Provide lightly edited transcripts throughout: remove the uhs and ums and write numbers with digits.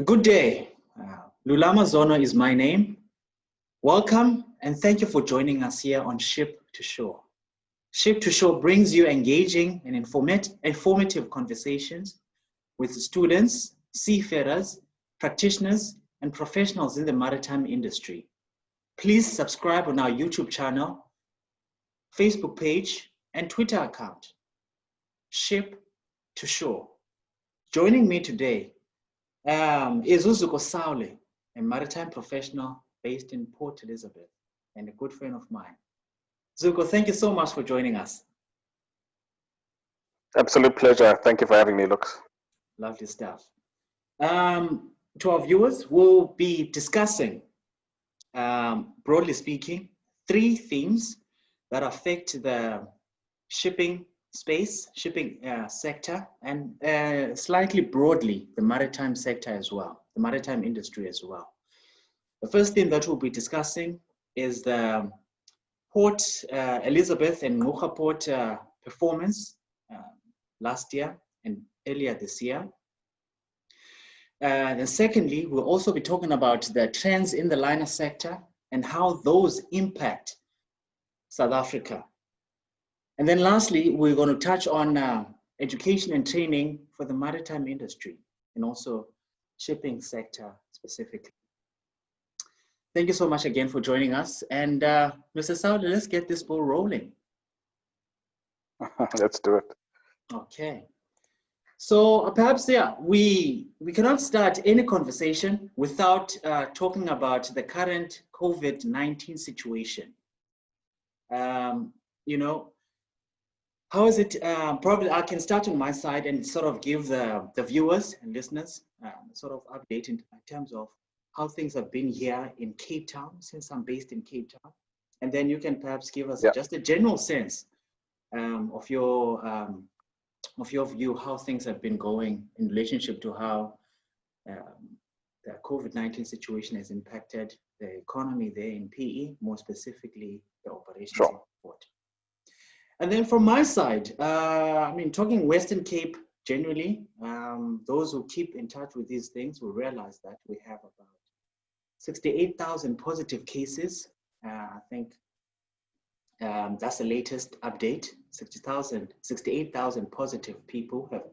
Good day. Lulama Zono is my name. Welcome and thank you for joining us here on Ship to Shore. Ship to Shore brings you engaging and informative conversations with students, seafarers, practitioners, and professionals in the maritime industry. Please subscribe on our YouTube channel, Facebook page, and Twitter account, Ship to Shore. Joining me today is Zuko Saule, a maritime professional based in Port Elizabeth and a good friend of mine. Zuko, thank you so much for joining us. Absolute pleasure. Thank you for having me, Lux. Lovely stuff. To our viewers, we'll be discussing, broadly speaking, 3 themes that affect the shipping space, shipping sector, and slightly broadly, the maritime sector as well, the maritime industry as well. The first theme that we'll be discussing is the Port Elizabeth Ngqura port performance last year and earlier this year. And secondly, we'll also be talking about the trends in the liner sector and how those impact South Africa. And then lastly, we're going to touch on education and training for the maritime industry and also shipping sector specifically. Thank you so much again for joining us. And Mr. Saule, let's get this ball rolling. Let's do it. Okay. So perhaps, yeah, we cannot start any conversation without talking about the current COVID-19 situation. You know, how is it? Probably I can start on my side and sort of give the viewers and listeners sort of update in terms of how things have been here in Cape Town, since I'm based in Cape Town. And then you can perhaps give us just a general sense of your view, how things have been going in relationship to how the COVID-19 situation has impacted the economy there in PE, more specifically the operations in the port. And then from my side, I mean, talking Western Cape generally, those who keep in touch with these things will realize that we have about 68,000 positive cases. I think that's the latest update. 68,000 positive people have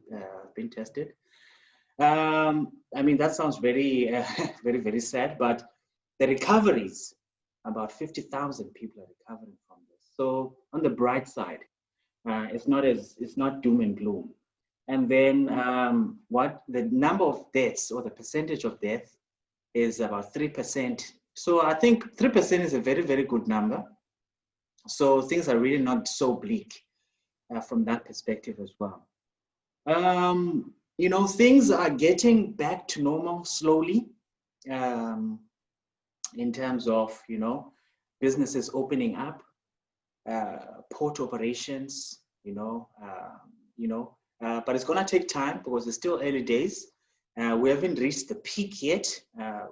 been tested. I mean, that sounds very, very sad, but the recoveries, about 50,000 people are recovering from this. So on the bright side, it's not doom and gloom. And then what the number of deaths or the percentage of death is about 3%. So I think 3% is a very, very good number. So things are really not so bleak from that perspective as well. You know, things are getting back to normal slowly in terms of, you know, businesses opening up, port operations, but it's gonna take time because it's still early days. We haven't reached the peak yet,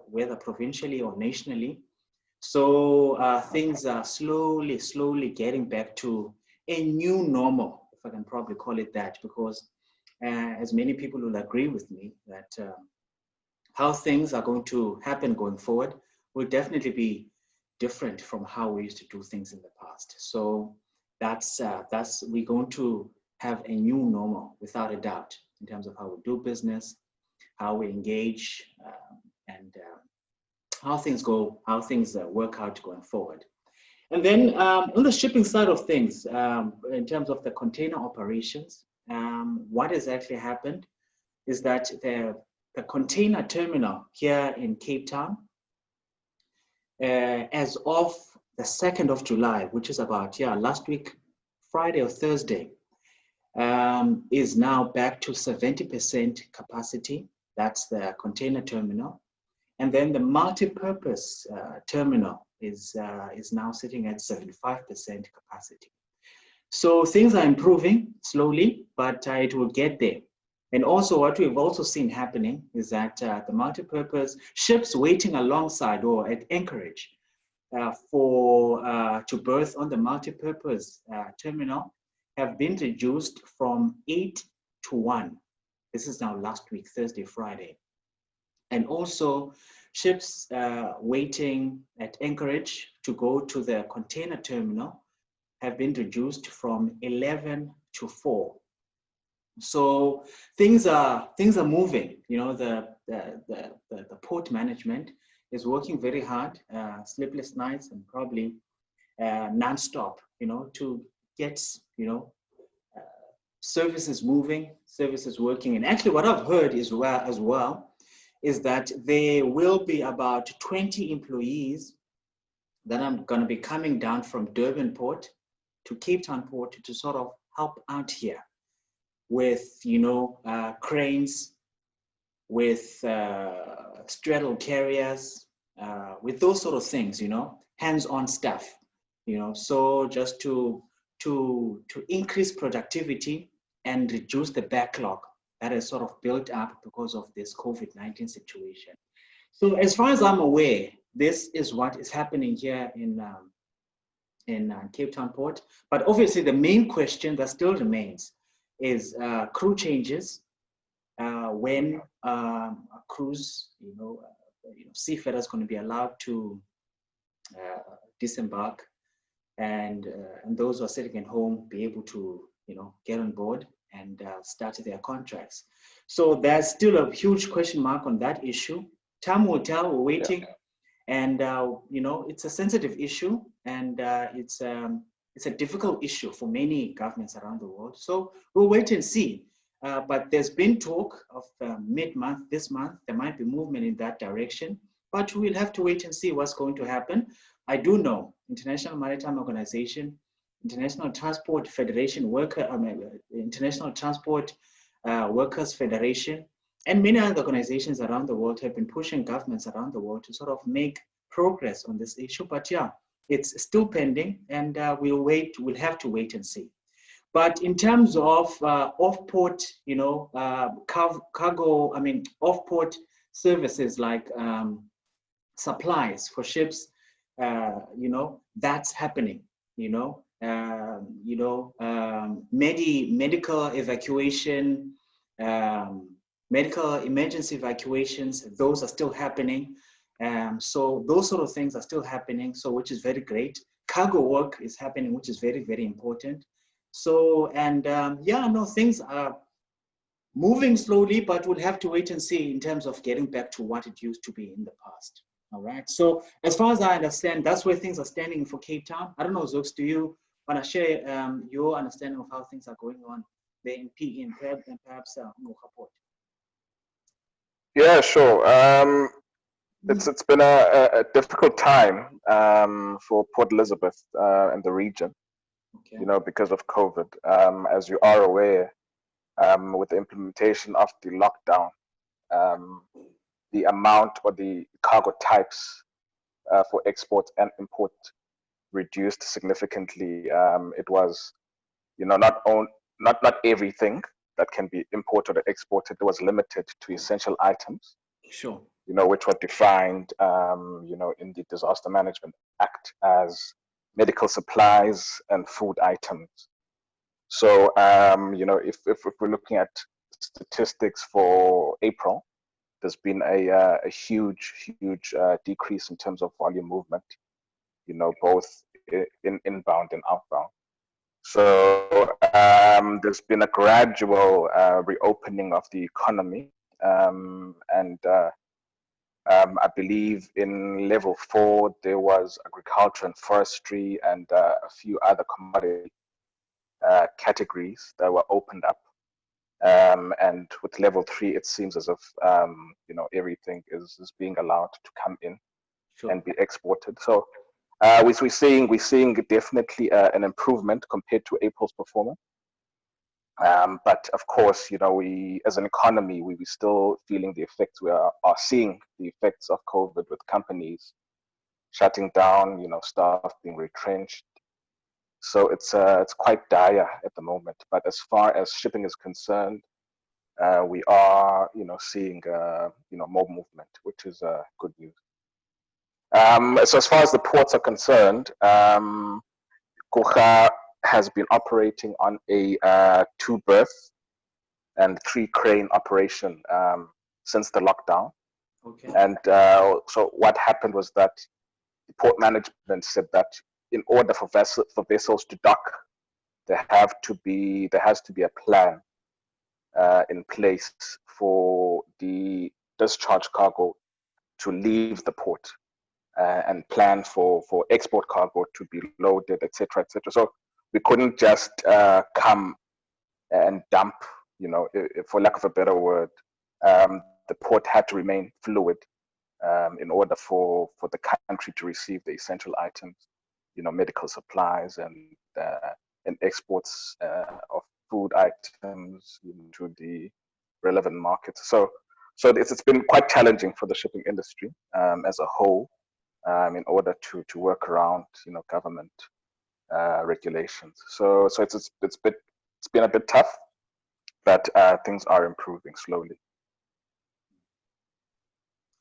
whether provincially or nationally. So things are slowly getting back to a new normal, if I can probably call it that, because as many people will agree with me that how things are going to happen going forward will definitely be different from how we used to do things in the past. So that's we're going to have a new normal without a doubt in terms of how we do business, how we engage, and how things go, how things work out going forward. And then on the shipping side of things, in terms of the container operations, what has actually happened is that the container terminal here in Cape Town, as of the 2nd of July, which is about, last week, Friday or Thursday, is now back to 70% capacity. That's the container terminal. And then the multi-purpose terminal is now sitting at 75% capacity. So things are improving slowly, but it will get there. And also what we've also seen happening is that the multi-purpose ships waiting alongside or at anchorage to berth on the multi-purpose terminal have been reduced from 8 to 1. This is now last week, Thursday, Friday. And also ships waiting at anchorage to go to the container terminal have been reduced from 11 to 4. So things are moving. You know, the port management is working very hard, sleepless nights and probably non-stop, you know, to get, you know, services moving, services working. And actually what I've heard as well is that there will be about 20 employees that are going to be coming down from Durban Port to Cape Town Port to sort of help out here with, you know, cranes, with straddle carriers, with those sort of things, you know, hands-on stuff, you know, so just to increase productivity and reduce the backlog that is sort of built up because of this COVID-19 situation. So as far as I'm aware, this is what is happening here in Cape Town Port. But obviously the main question that still remains is crew changes, when a cruise, you know, seafarers going to be allowed to disembark, and those who are sitting at home be able to, you know, get on board and start their contracts. So there's still a huge question mark on that issue. Time will tell. We're waiting, and you know, it's a sensitive issue, and it's a difficult issue for many governments around the world. So we'll wait and see. But there's been talk of mid-month, this month, there might be movement in that direction, but we'll have to wait and see what's going to happen. I do know International Maritime Organization, International Transport Federation International Transport Workers Federation, and many other organizations around the world have been pushing governments around the world to sort of make progress on this issue. But yeah, it's still pending, and we'll have to wait and see. But in terms of off-port, you know, cargo, off-port services like supplies for ships, you know, that's happening, you know. Medical evacuation, medical emergency evacuations, those are still happening. So those sort of things are still happening, so which is very great. Cargo work is happening, which is very, very important. So, and yeah, no, things are moving slowly, but we'll have to wait and see in terms of getting back to what it used to be in the past. All right. So as far as I understand, that's where things are standing for Cape Town. I don't know, Zooks, do you want to share your understanding of how things are going on there in PE and perhaps Ngqura Port? Yeah, sure. It's been a difficult time for Port Elizabeth and the region, Okay. you know, because of COVID. As you are aware, with the implementation of the lockdown, the amount or the cargo types for export and import reduced significantly. It was, you know, not everything that can be imported or exported. It was limited to essential items. Sure. You know, which were defined, you know, in the Disaster Management Act as medical supplies and food items. So, you know, if we're looking at statistics for April, there's been a huge decrease in terms of volume movement, you know, both in inbound and outbound. So there's been a gradual reopening of the economy, and I believe in level 4 there was agriculture and forestry and a few other commodity categories that were opened up. And with level 3, it seems as if you know, everything is being allowed to come in. Sure. And be exported. So we're seeing definitely an improvement compared to April's performance. But of course, you know, we as an economy, we're still feeling the effects. We are seeing the effects of COVID with companies shutting down, you know, staff being retrenched. So it's quite dire at the moment. But as far as shipping is concerned, we are, you know, seeing you know, more movement, which is good news. So as far as the ports are concerned, Ngqura has been operating on a 2-berth and 3-crane operation since the lockdown. Okay. And so what happened was that the port management said that in order for vessels to dock, there has to be a plan in place for the discharge cargo to leave the port, and plan for export cargo to be loaded, etc., etc. So we couldn't just come and dump, for lack of a better word. The port had to remain fluid in order for the country to receive the essential items, medical supplies and exports of food items to the relevant markets. So it's been quite challenging for the shipping industry as a whole, in order to work around government regulations. So it's been a bit tough, but things are improving slowly.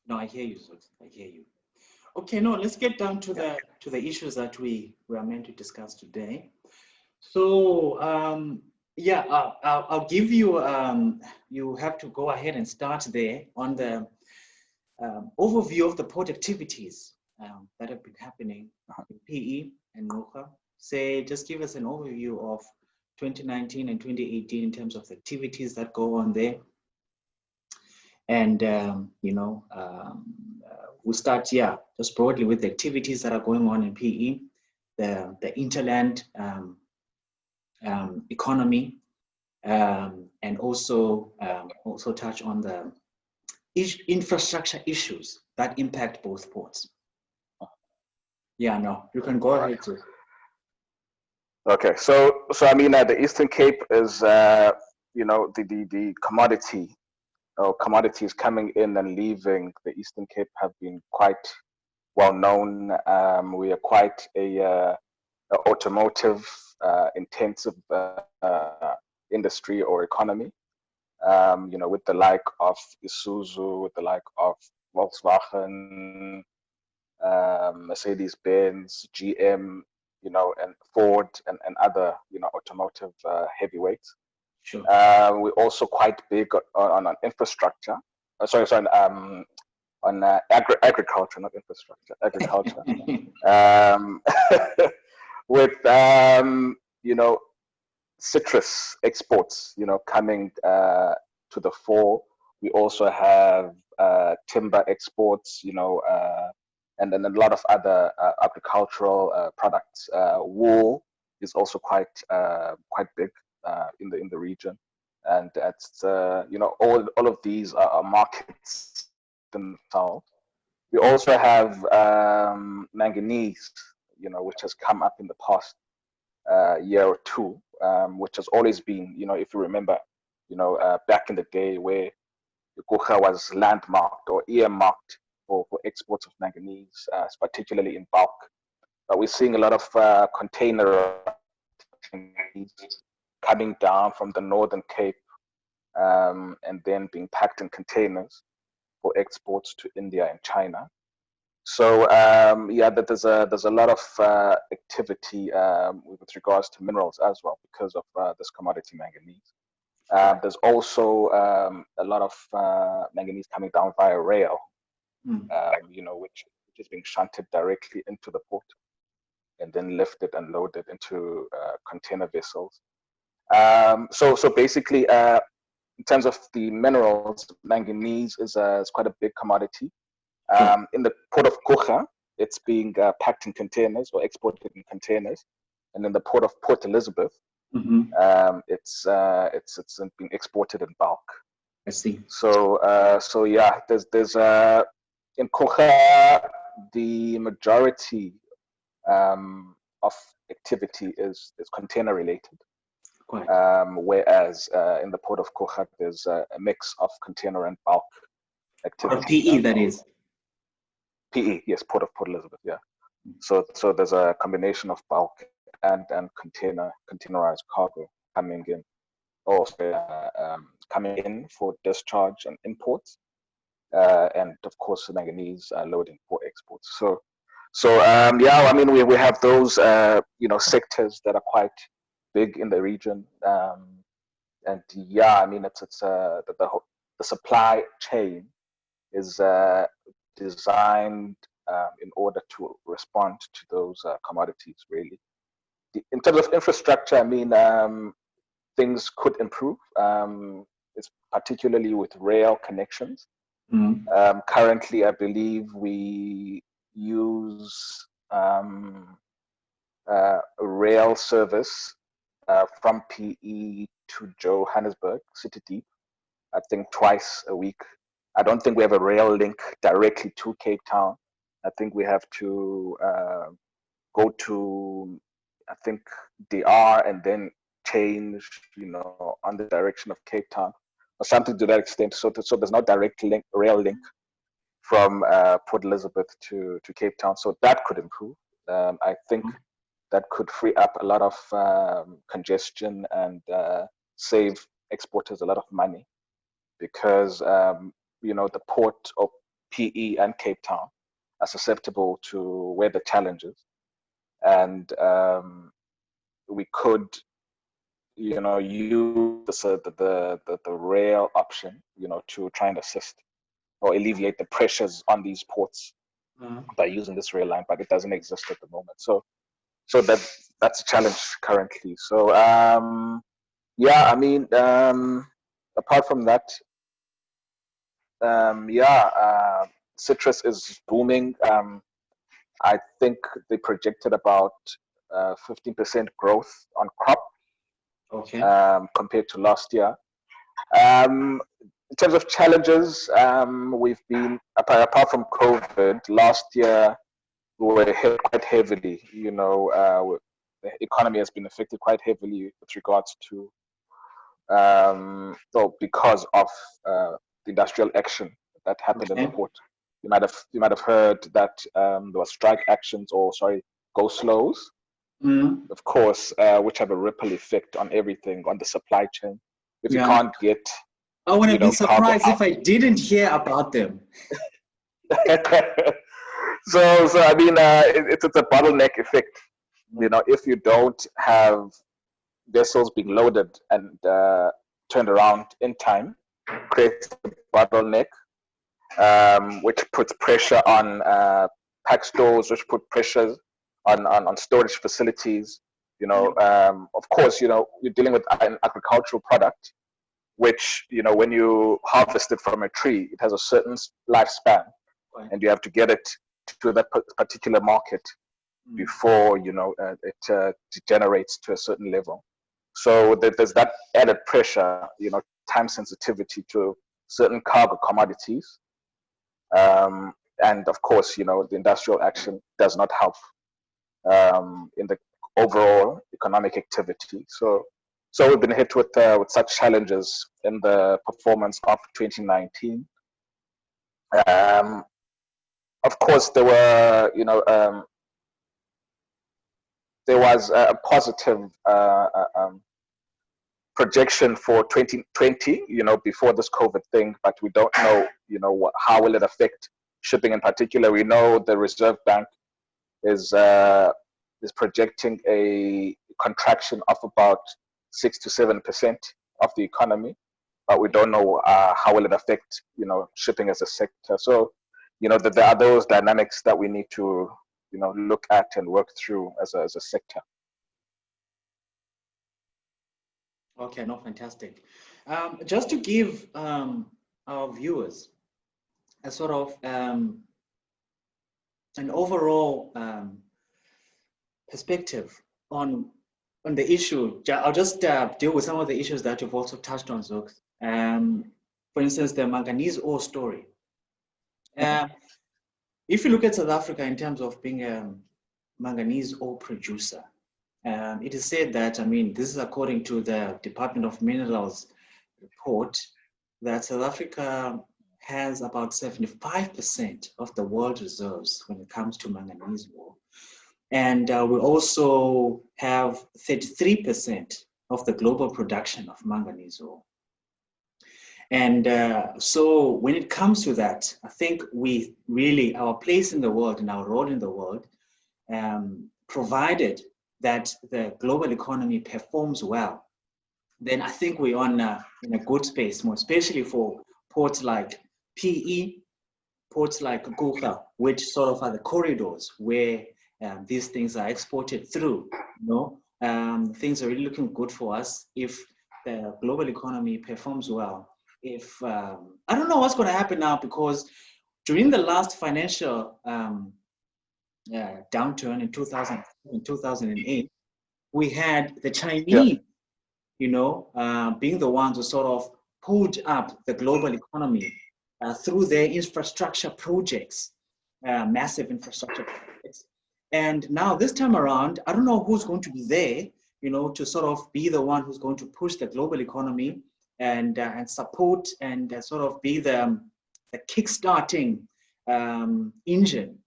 No, I hear you, Zuko. I hear you. Okay, no, let's get down to the issues that we are meant to discuss today. So yeah, I'll give you. You have to go ahead and start there on the overview of the port activities that have been happening in PE and Ngqura. Say, just give us an overview of 2019 and 2018 in terms of the activities that go on there. And, we'll start, just broadly with the activities that are going on in PE, the interland economy, and also touch on the infrastructure issues that impact both ports. Yeah, no, you can go ahead too. Okay, so I mean, the Eastern Cape is, the commodity or commodities coming in and leaving the Eastern Cape have been quite well known. We are quite a automotive intensive industry or economy. With the like of Isuzu, with the like of Volkswagen, Mercedes-Benz, GM, and Ford and other, automotive heavyweights. Sure. We're also quite big on infrastructure. On agriculture, not infrastructure, agriculture. With citrus exports, coming to the fore. We also have timber exports, and then a lot of other agricultural products. Wool is also quite big in the region, and that's all of these are markets themselves. We also have manganese, which has come up in the past year or two, which has always been, if you remember, back in the day where Ngqura was landmarked or earmarked for exports of manganese, particularly in bulk. But we're seeing a lot of container coming down from the Northern Cape, and then being packed in containers for exports to India and China. So there's a lot of activity with regards to minerals as well because of this commodity manganese. There's also a lot of manganese coming down via rail, which is being shunted directly into the port and then lifted and loaded into container vessels. So basically, in terms of the minerals, manganese is quite a big commodity. In the port of Ngqura, it's being packed in containers or exported in containers, and in the port of Port Elizabeth, it's being exported in bulk. I see. So there's in Ngqura, the majority of activity is container related. Whereas in the port of Ngqura, there's a mix of container and bulk activity. PE, that is. PE, yes, Port of Port Elizabeth, yeah. So there's a combination of bulk and containerized cargo coming in, or coming in for discharge and imports, and of course manganese loading for exports. So I mean we have those sectors that are quite big in the region, and I mean it's the supply chain is designed in order to respond to those commodities, really. In terms of infrastructure, I mean, things could improve. It's particularly with rail connections. Currently, I believe we use rail service from PE to Johannesburg, City Deep, I think twice a week. I don't think we have a rail link directly to Cape Town. I think we have to go to, I think, DR and then change, on the direction of Cape Town or something to that extent. So there's no direct rail link from Port Elizabeth to Cape Town. So that could improve. I think that could free up a lot of congestion and save exporters a lot of money, because the port of PE and Cape Town are susceptible to weather challenges, and we could use the rail option to try and assist or alleviate the pressures on these ports by using this rail line, but it doesn't exist at the moment. So that's a challenge currently. So yeah, I mean, apart from that, citrus is booming. I think they projected about 15% growth on crop, compared to last year. In terms of challenges, we've been, apart from COVID, last year we were hit quite heavily. The economy has been affected quite heavily with regards to, because of the industrial action that happened in the port. You might have heard that there were strike actions, or go slows, of course, which have a ripple effect on everything, on the supply chain. If you can't get, I wouldn't be surprised if I didn't hear about them. So I mean, it's a bottleneck effect. If you don't have vessels being loaded and turned around in time, creates a bottleneck, which puts pressure on pack stores, which put pressures on storage facilities. Of course, you're dealing with an agricultural product, which, when you harvest it from a tree, it has a certain lifespan, and you have to get it to that particular market before, it degenerates to a certain level. So there's that added pressure, time sensitivity to certain cargo commodities. And of course, the industrial action does not help in the overall economic activity. So we've been hit with such challenges in the performance of 2019. Of course, there were, there was a positive projection for 2020, before this COVID thing, but we don't know, how will it affect shipping in particular. We know the Reserve Bank is projecting a contraction of about 6 to 7% of the economy, but we don't know how will it affect, shipping as a sector. So, that there are those dynamics that we need to, look at and work through as a sector. Okay, no, fantastic. Just to give our viewers a sort of an overall perspective on the issue, I'll just deal with some of the issues that you've also touched on, Zuko. For instance, the manganese ore story. If you look at South Africa in terms of being a manganese ore producer, it is said that, I mean, this is according to the Department of Minerals report, that South Africa has about 75% of the world reserves when it comes to manganese ore. And we also have 33% of the global production of manganese ore. And so when it comes to that, I think we really, our place in the world and our role in the world, provided that the global economy performs well, then I think we're in a good space, more especially for ports like PE ports like Ngqura, which sort of are the corridors where these things are exported through. Things are really looking good for us if the global economy performs well. If I don't know what's going to happen now, because during the last financial downturn in 2008, we had the Chinese, being the ones who sort of pulled up the global economy through their infrastructure projects, massive infrastructure projects. And now this time around, I don't know who's going to be there, to sort of be the one who's going to push the global economy and support and sort of be the kickstarting engine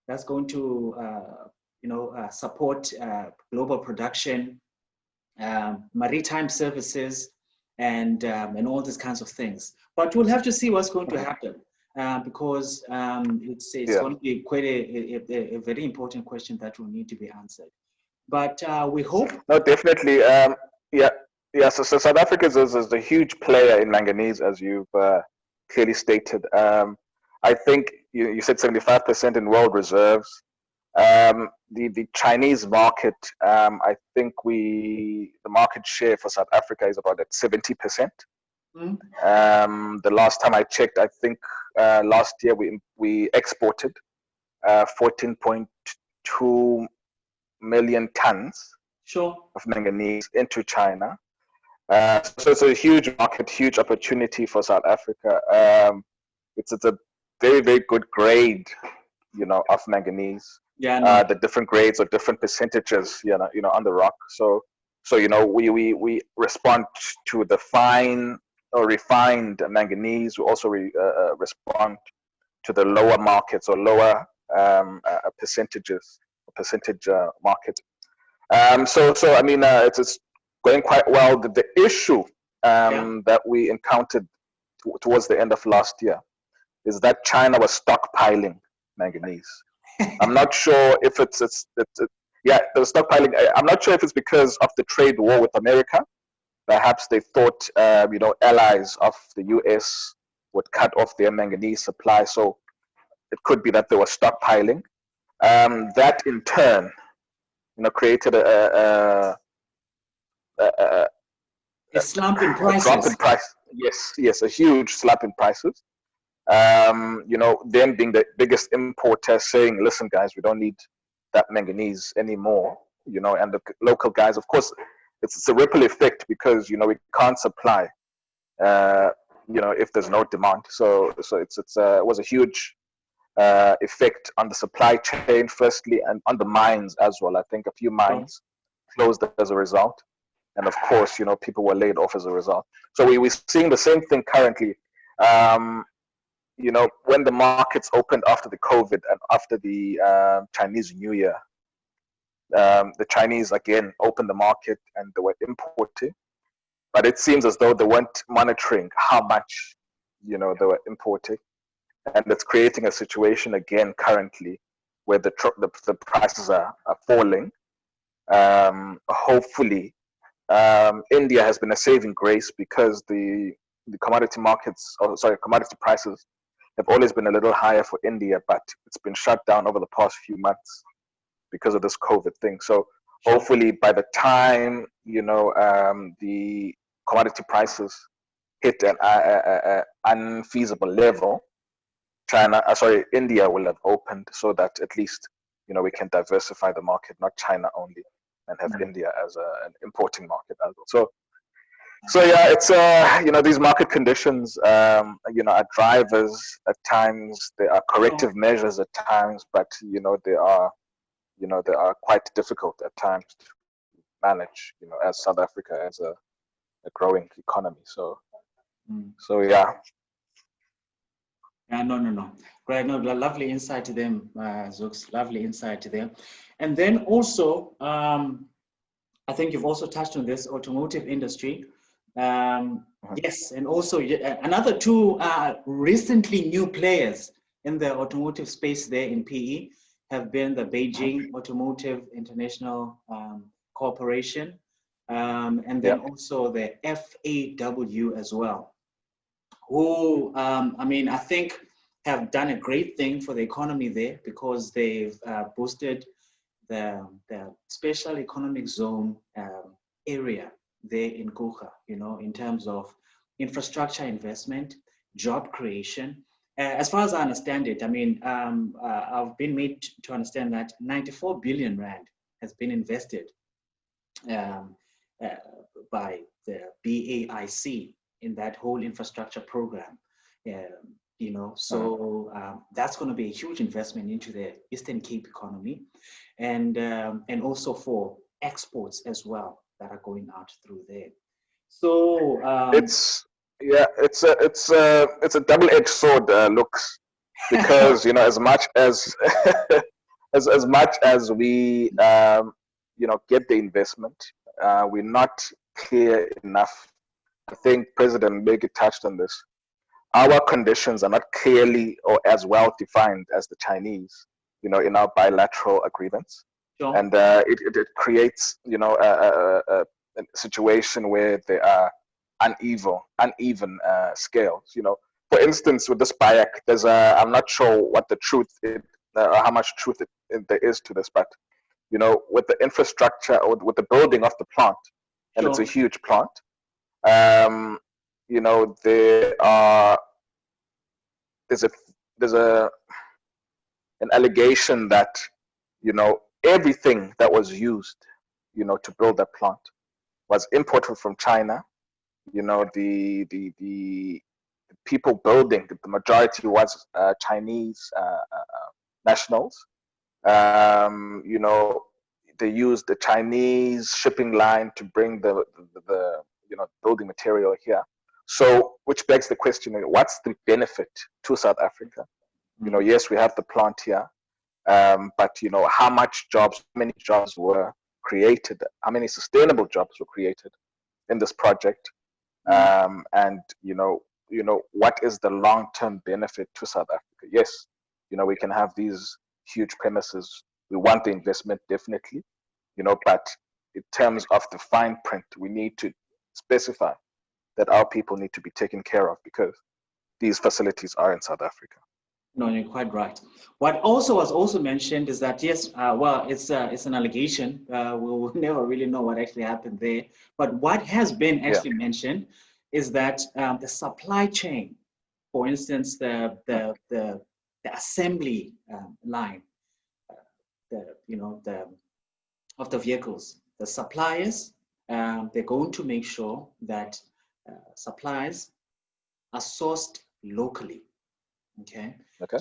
that's going to, support global production, maritime services, and all these kinds of things. But we'll have to see what's going to happen because it's going to be quite a very important question that will need to be answered. But we hope. No, definitely. So South Africa is a huge player in manganese, as you've clearly stated. I think you said 75% in world reserves. The Chinese market, I think the market share for South Africa is about at 70%. The last time I checked, I think last year we exported 14.2 million tons of manganese into China. So it's a huge market, huge opportunity for South Africa. It's a very, very good grade, of manganese. The different grades or different percentages, on the rock. So we respond to the fine or refined manganese. We also respond to the lower markets or lower percentage market. So I mean, it's going quite well. The issue that we encountered towards the end of last year is that China was stockpiling manganese. I'm not sure if it's the stockpiling. I'm not sure if it's because of the trade war with America. Perhaps they thought, allies of the US would cut off their manganese supply. So it could be that they were stockpiling. That in turn, created a slump in prices. A drop in price. Yes, a huge slump in prices. Them being the biggest importer saying, listen, guys, we don't need that manganese anymore, and the local guys, of course, it's a ripple effect because, we can't supply, if there's no demand. So it was a huge effect on the supply chain, firstly, and on the mines as well. I think a few mines closed as a result. And of course, people were laid off as a result. So we're seeing the same thing currently. When the markets opened after the COVID and after the Chinese New Year, the Chinese again opened the market and they were importing. But it seems as though they weren't monitoring how much, they were importing. And it's creating a situation again currently where the prices are falling. Hopefully, India has been a saving grace because the commodity prices have always been a little higher for India, but it's been shut down over the past few months because of this COVID thing. So hopefully by the time, the commodity prices hit an unfeasible level, India will have opened so that at least, we can diversify the market, not China only, and have India as an importing market as well. So yeah, it's these market conditions, are drivers at times. They are corrective measures at times, but they are quite difficult at times to manage. As South Africa as a growing economy. So yeah. Yeah, no. Right, no, lovely insight to them, Zooks. Lovely insight to them. And then also, I think you've also touched on this automotive industry. Yes, and also another two recently new players in the automotive space there in PE have been the Beijing Automotive International Corporation, and then also the FAW as well, who, I think have done a great thing for the economy there because they've boosted the special economic zone area there in Ngqura, you know, in terms of infrastructure investment, job creation. As far as I understand it, I mean, I've been made to understand that 94 billion rand has been invested by the BAIC in that whole infrastructure program. You know, so that's going to be a huge investment into the Eastern Cape economy, and also for exports as well that are going out through there. So it's a double-edged sword, looks, because you know, as much as as much as we you know, get the investment, we're not clear enough. I think President Mbeki touched on this. Our conditions are not clearly or as well defined as the Chinese, you know, in our bilateral agreements. sure. And it creates, you know, a situation where there are uneven scales. You know, for instance, with this BIAC, there's I'm not sure what the truth is, or how much truth there is to this, but you know, with the infrastructure or with the building of the plant, and Sure. it's a huge plant. You know, there's an allegation that, you know, everything that was used, you know, to build that plant was imported from China. You know, the people building, the majority was Chinese nationals. You know, they used the Chinese shipping line to bring the you know, building material here. So, which begs the question: what's the benefit to South Africa? You know, yes, we have the plant here, but you know, how many jobs were created? How many sustainable jobs were created in this project? And you know, what is the long-term benefit to South Africa? Yes, you know, we can have these huge premises. We want the investment, definitely, you know, but in terms of the fine print, we need to specify that our people need to be taken care of because these facilities are in South Africa. No, you're quite right. What also was also mentioned is that, yes, well, it's an allegation. We will never really know what actually happened there. But what has been actually mentioned is that the supply chain, for instance, the assembly line, of the vehicles, the suppliers, they're going to make sure that supplies are sourced locally. Okay.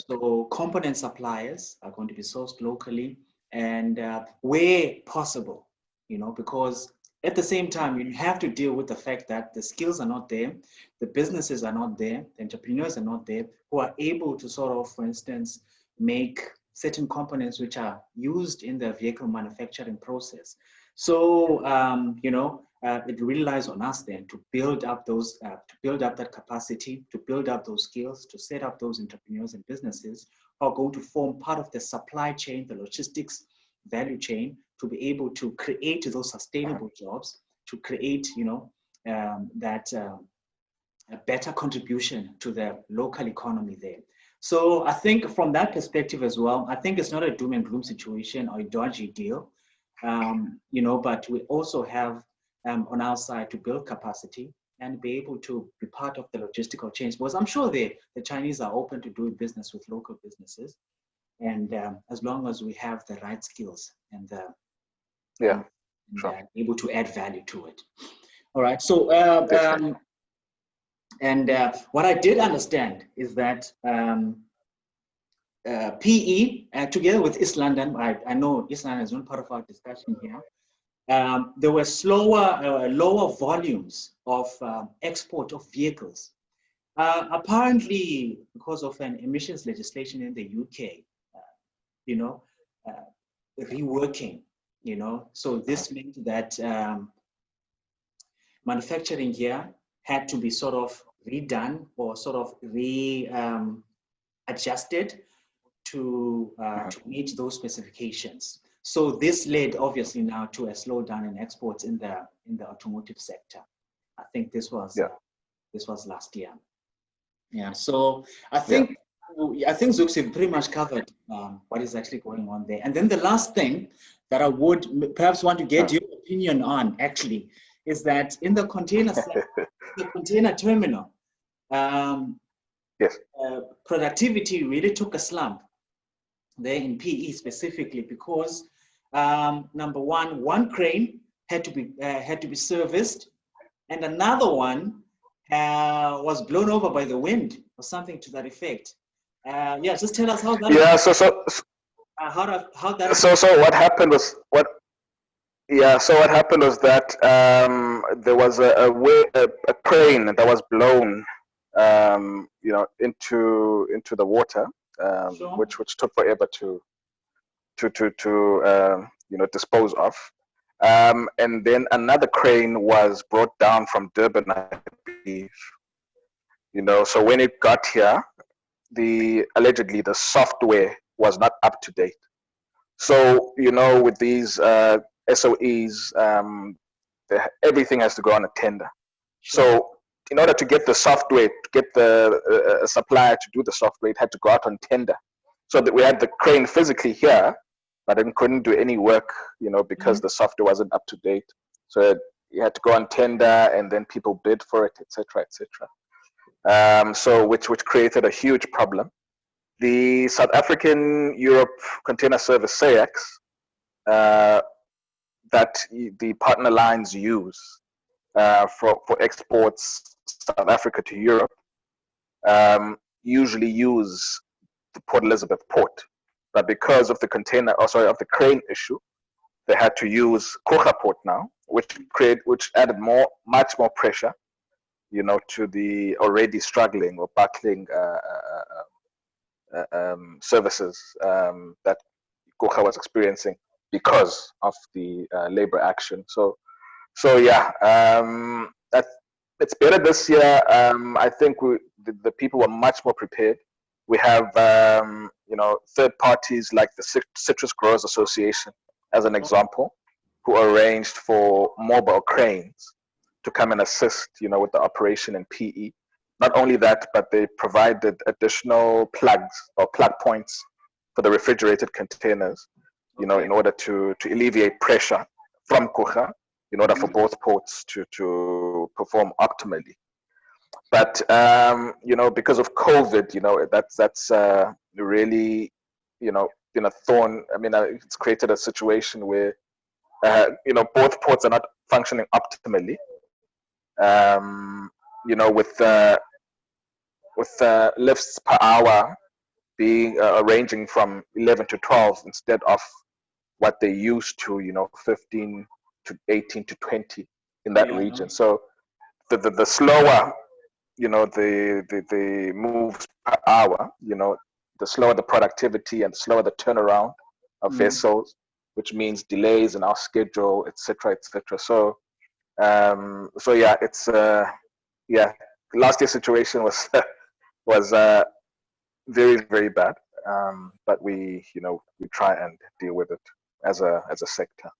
So component suppliers are going to be sourced locally, and where possible, you know, because at the same time you have to deal with the fact that the skills are not there, the businesses are not there, the entrepreneurs are not there who are able to sort of, for instance, make certain components which are used in the vehicle manufacturing process. So you know, it relies on us then to build up those, to build up that capacity, to build up those skills, to set up those entrepreneurs and businesses who are going to form part of the supply chain, the logistics value chain, to be able to create those sustainable jobs, to create, you know, that a better contribution to the local economy there. So I think from that perspective as well, I think it's not a doom and gloom situation or a dodgy deal, you know, but we also have on our side to build capacity and be able to be part of the logistical chains, because I'm sure the Chinese are open to doing business with local businesses, and as long as we have the right skills and able to add value to it. All right. So what I did understand is that PE, together with East London, I know East London is not part of our discussion here. There were lower volumes of export of vehicles. Apparently, because of an emissions legislation in the UK, you know, reworking, you know, so this meant that manufacturing here had to be sort of redone or sort of adjusted to meet those specifications. So this led obviously now to a slowdown in exports in the automotive sector. I think this was last year. Yeah. So I think I think Zooks, you've pretty much covered what is actually going on there. And then the last thing that I would perhaps want to get your opinion on actually is that in the container the container terminal, yes, productivity really took a slump there in PE specifically because number one crane had to be serviced, and another one was blown over by the wind or something to that effect. Yeah, just tell us how that. Yeah. So what happened was what. Yeah. So what happened was that there was a crane that was blown, into the water, Sure. which took forever to dispose of. And then another crane was brought down from Durban, I believe. So when it got here, allegedly the software was not up to date. So with these SOEs, everything has to go on a tender. Sure. So in order to get the software, to get the supplier to do the software, it had to go out on tender. So that we had the crane physically here, but it couldn't do any work, because the software wasn't up to date. So you had to go on tender, and then people bid for it, etc., etc. So which created a huge problem. The South African Europe Container Service SAEX, that the partner lines use for exports South Africa to Europe, usually use the Port Elizabeth port. But because of the of the crane issue, they had to use Ngqura port now, which added much more pressure, to the already struggling or buckling services that Ngqura was experiencing because of the labor action. So yeah, it's better this year. I think the people were much more prepared. We have third parties like the Citrus Growers Association, as an example, who arranged for mobile cranes to come and assist, with the operation in PE. Not only that, but they provided additional plugs or plug points for the refrigerated containers, in order to alleviate pressure from Ngqura, in order for both ports to perform optimally. But because of COVID, that's really, been a thorn. I mean, it's created a situation where both ports are not functioning optimally. With lifts per hour being ranging from 11 to 12 instead of what they used to, 15 to 18 to 20 in that region. So the slower, the moves per hour, the slower the productivity and the slower the turnaround of vessels, which means delays in our schedule, etc., etc. So yeah, it's last year's situation was very, very bad, but we try and deal with it as a sector.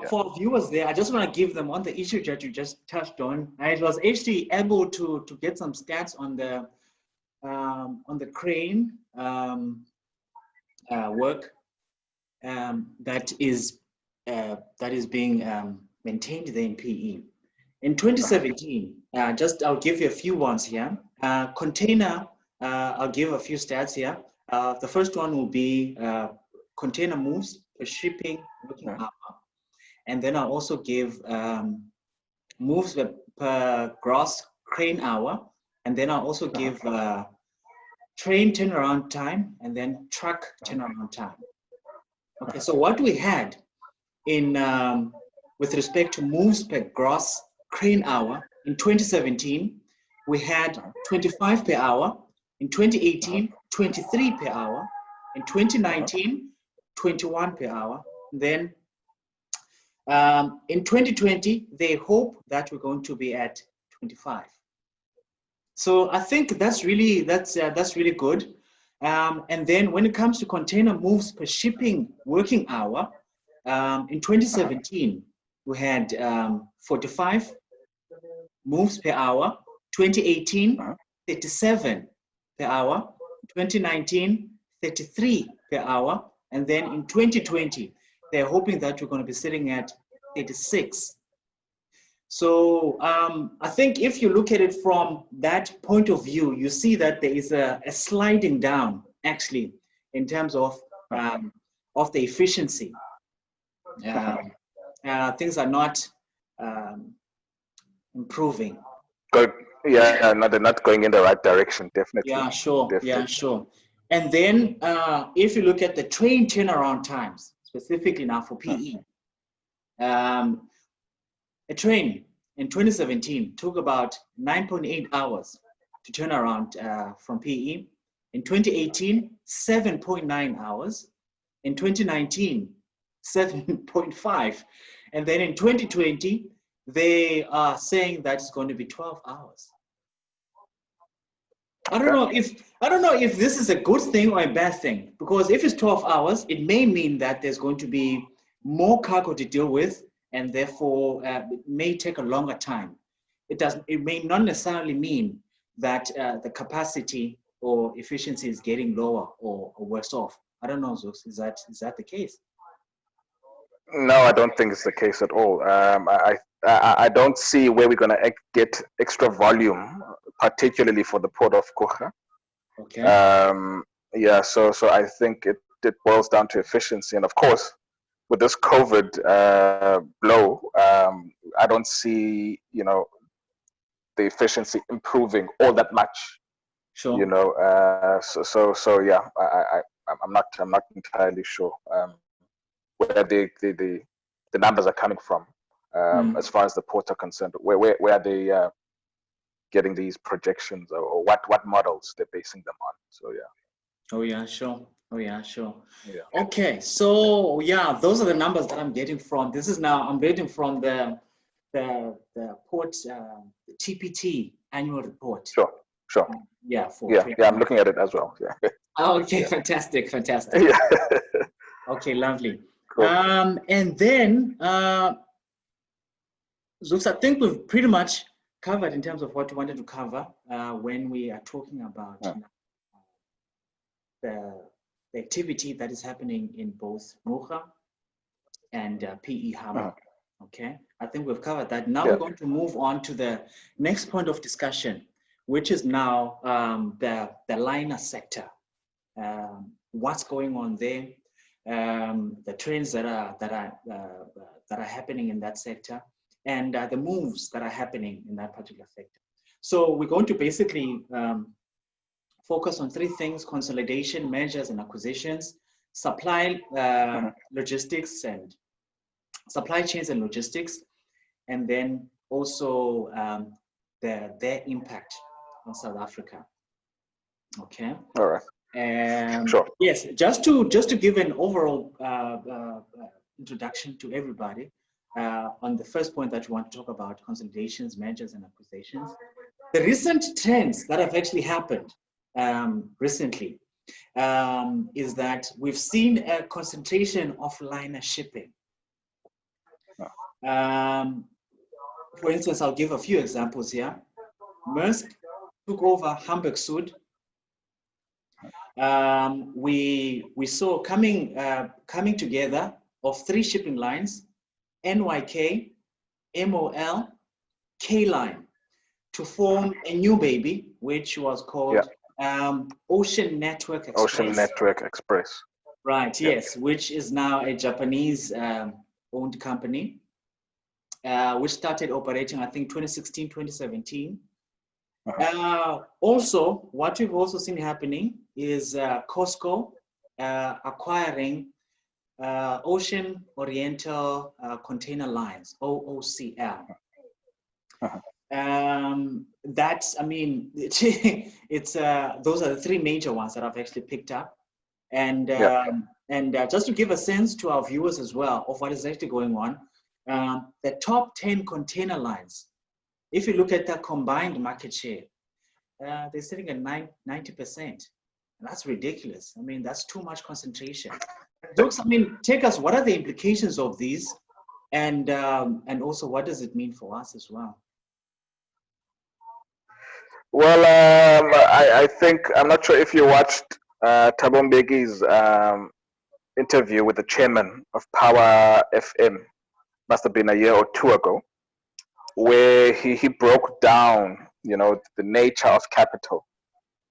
For viewers there, I just want to give them on the issue that you just touched on. I was actually able to get some stats on the crane work that is being maintained there in PE. In 2017, I'll give you a few ones here. Container, I'll give a few stats here. The first one will be container moves per shipping working hour. And then I'll also give moves per gross crane hour. And then I'll also give train turnaround time and then truck turnaround time. Okay, so what we had in with respect to moves per gross crane hour in 2017, we had 25 per hour. In 2018, 23 per hour. In 2019, 21 per hour. Then in 2020, they hope that we're going to be at 25. So I think that's really good. And then when it comes to container moves per shipping working hour, in 2017 we had 45 moves per hour. 2018, 37 per hour. 2019, 33 per hour. And then in 2020, they're hoping that we're going to be sitting at 36. So I think if you look at it from that point of view, you see that there is a sliding down, actually, in terms of the efficiency. Things are not improving. Good. Yeah, no, they're not going in the right direction, definitely. Yeah, sure. Definitely. Yeah, sure. And then if you look at the train turnaround times, specifically now for PE, a train in 2017 took about 9.8 hours to turn around from PE. In 2018, 7.9 hours. In 2019, 7.5. And then in 2020, they are saying that it's going to be 12 hours. I don't know if this is a good thing or a bad thing, because if it's 12 hours, it may mean that there's going to be more cargo to deal with, and therefore it may take a longer time. It may not necessarily mean that the capacity or efficiency is getting lower or worse off. I don't know, Zux, is that the case? No, I don't think it's the case at all. I don't see where we're going to get extra volume, particularly for the Port of Ngqura. Okay. Yeah, so I think it boils down to efficiency. And of course, with this COVID blow, I don't see, the efficiency improving all that much. Sure. So yeah, I'm not entirely sure where the numbers are coming from, as far as the ports are concerned. Where are they getting these projections, or what models they're basing them on? So yeah. Oh yeah, sure. Oh yeah, sure. Yeah. Okay, so yeah, those are the numbers that I'm getting from. I'm getting from the port TPT annual report. Sure. Yeah. Yeah, I'm looking at it as well. Yeah. Okay, yeah. Fantastic. Yeah. Okay, lovely. Cool. And then, Zux, I think we've pretty much covered in terms of what we wanted to cover when we are talking about the activity that is happening in both Ngqura and PE Harbor. Okay, I think we've covered that. Now we're going to move on to the next point of discussion, which is now the liner sector. What's going on there? The trends that are happening in that sector, and the moves that are happening in that particular sector. So we're going to basically focus on three things: consolidation, mergers and acquisitions, supply logistics and supply chains and logistics, and then also their impact on South Africa. Okay. All right. Sure. Yes, just to give an overall introduction to everybody on the first point that we want to talk about: consolidations, mergers and acquisitions. The recent trends that have actually happened recently is that we've seen a concentration of liner shipping. For instance, I'll give a few examples here. Maersk took over Hamburg Sud. We saw coming together of three shipping lines: NYK, MOL, K-Line, to form a new baby, which was called Ocean Network Express. Ocean Network Express. Right, yes, which is now a Japanese owned company, which started operating, I think, 2016, 2017. Also, what we've also seen happening is COSCO acquiring Ocean Oriental Container Lines, OOCL. That's, I mean, it's those are the three major ones that I've actually picked up, and just to give a sense to our viewers as well of what is actually going on, the top 10 container lines, if you look at the combined market share, they're sitting at 90%. That's ridiculous. I mean, that's too much concentration. Jokes, I mean, take us, what are the implications of these? And also, what does it mean for us as well? Well, I think I'm not sure if you watched Thabo Mbeki's interview with the chairman of Power FM. Must have been a year or two ago, where he broke down, the nature of capital,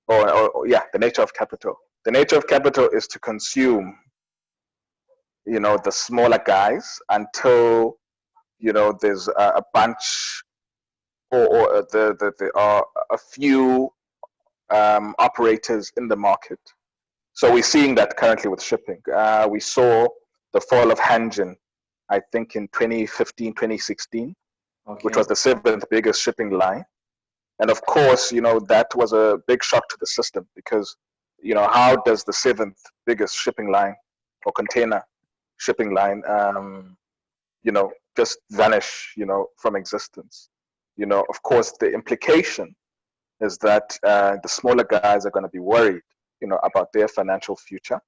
or yeah, the nature of capital. The nature of capital is to consume, the smaller guys until, there's a bunch, or there are a few operators in the market. So we're seeing that currently with shipping. We saw the fall of Hanjin, I think in 2015, 2016, which was the seventh biggest shipping line. And of course, that was a big shock to the system because, how does the seventh biggest shipping line or container shipping line, just vanish, from existence? Of course, the implication is that the smaller guys are going to be worried, about their financial future.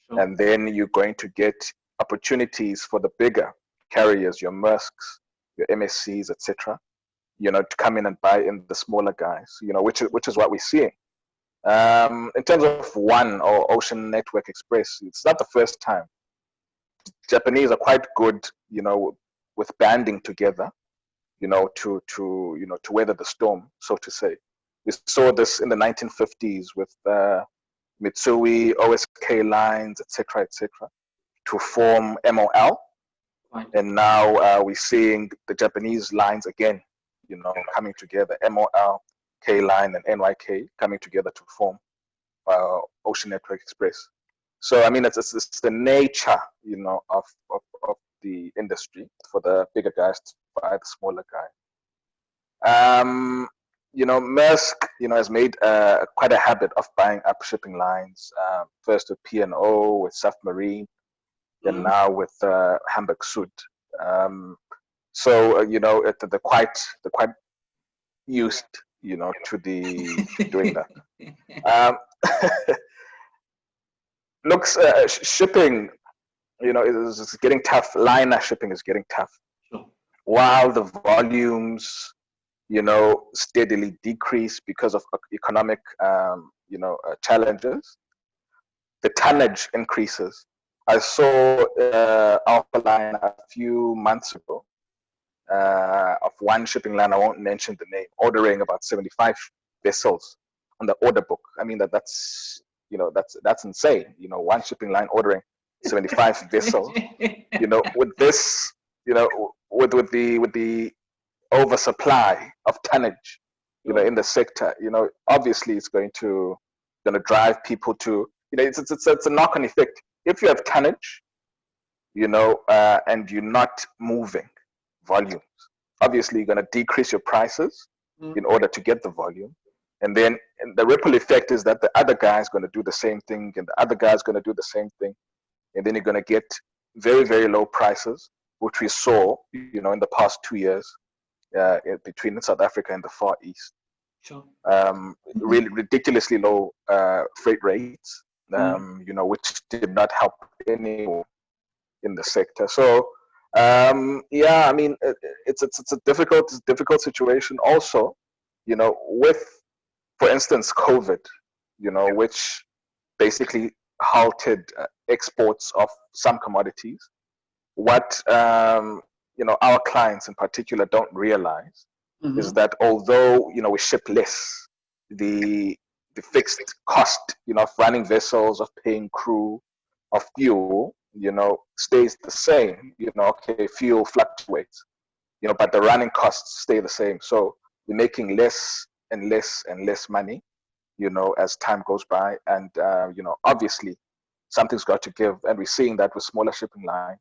Sure. And then you're going to get opportunities for the bigger carriers, your Maersks, your MSCs, etc., to come in and buy in the smaller guys, which is what we're seeing. In terms of One or Ocean Network Express, it's not the first time. Japanese are quite good, with banding together, to weather the storm, so to say. We saw this in the 1950s with Mitsui, OSK lines, etc., to form MOL. Right. And now we're seeing the Japanese lines again, coming together, MOL, K line, and NYK coming together to form Ocean Network Express. So I mean, it's the nature, of the industry for the bigger guys to buy the smaller guy. Maersk, has made quite a habit of buying up shipping lines. First with P&O, with Submarine, and now with Hamburg Süd. So they're quite used, to doing that. Looks shipping, is getting tough. Liner shipping is getting tough. Sure. While the volumes, steadily decrease because of economic, challenges, the tonnage increases. I saw Alpha Line a few months ago of one shipping line, I won't mention the name, ordering about 75 vessels on the order book. I mean, that's insane. One shipping line ordering 75 vessels. With this, with the oversupply of tonnage, in the sector, obviously it's going to drive people to, it's a knock-on effect. If you have tonnage, and you're not moving volumes, obviously you're going to decrease your prices in order to get the volume. And then the ripple effect is that the other guy is going to do the same thing, and the other guy is going to do the same thing. And then you're going to get very, very low prices, which we saw, in the past 2 years between South Africa and the Far East. Sure. Really ridiculously low freight rates, which did not help anyone in the sector. So, I mean, it's a difficult situation. Also, with, for instance, COVID, which basically halted exports of some commodities. What our clients in particular don't realize is that although we ship less, the fixed cost of running vessels, of paying crew, of fuel, stays the same. Okay, fuel fluctuates, but the running costs stay the same. So we're making less and less and less money, as time goes by, and obviously something's got to give, and we're seeing that with smaller shipping lines,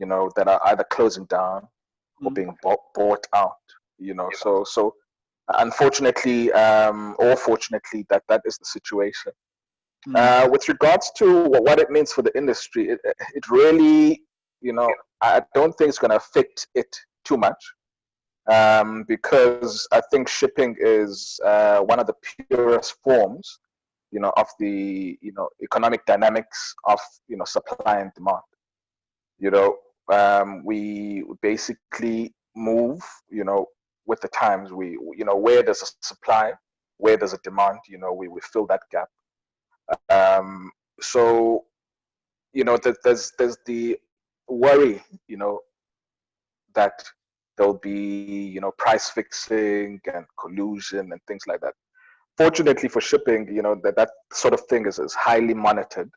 that are either closing down or being bought out. So unfortunately, or fortunately, that is the situation. With regards to what it means for the industry, it really, I don't think it's going to affect it too much, because I think shipping is one of the purest forms, of the economic dynamics of supply and demand. We basically move, with the times. We where there's a supply, where there's a demand, you know, we fill that gap. So, you know, there's the worry, you know, that there'll be, you know, price fixing and collusion and things like that. Fortunately for shipping, you know, that sort of thing is highly monitored.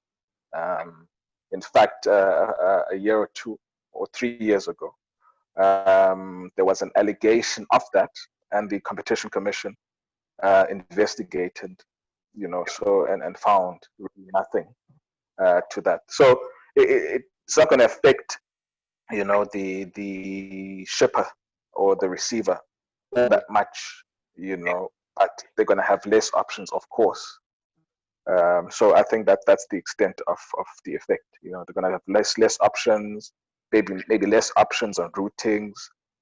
In fact, a year or 2 or 3 years ago, there was an allegation of that, and the Competition Commission investigated, you know, so and found really nothing to that. So it's not going to affect, you know, the shipper or the receiver all that much, you know, but they're going to have less options, of course. So I think that's the extent of the effect. You know, they're going to have less options, maybe less options on routings,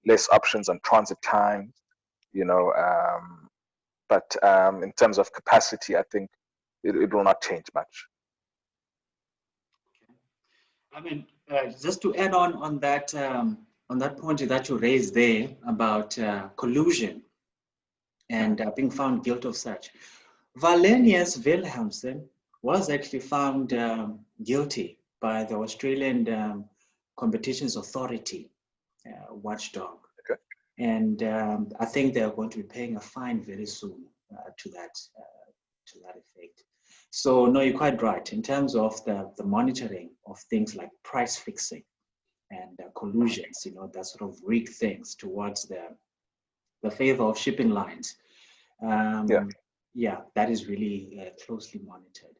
less options on transit times. You know, but in terms of capacity, I think it will not change much. I mean, just to add on that point that you raised there about collusion and being found guilty of such. Valenius Wilhelmsen was actually found guilty by the Australian Competitions Authority watchdog. Okay. And I think they're going to be paying a fine very soon to that effect. So no, you're quite right. In terms of the monitoring of things like price fixing and collusions, you know, that sort of rig things towards the favor of shipping lines. Yeah, that is really closely monitored.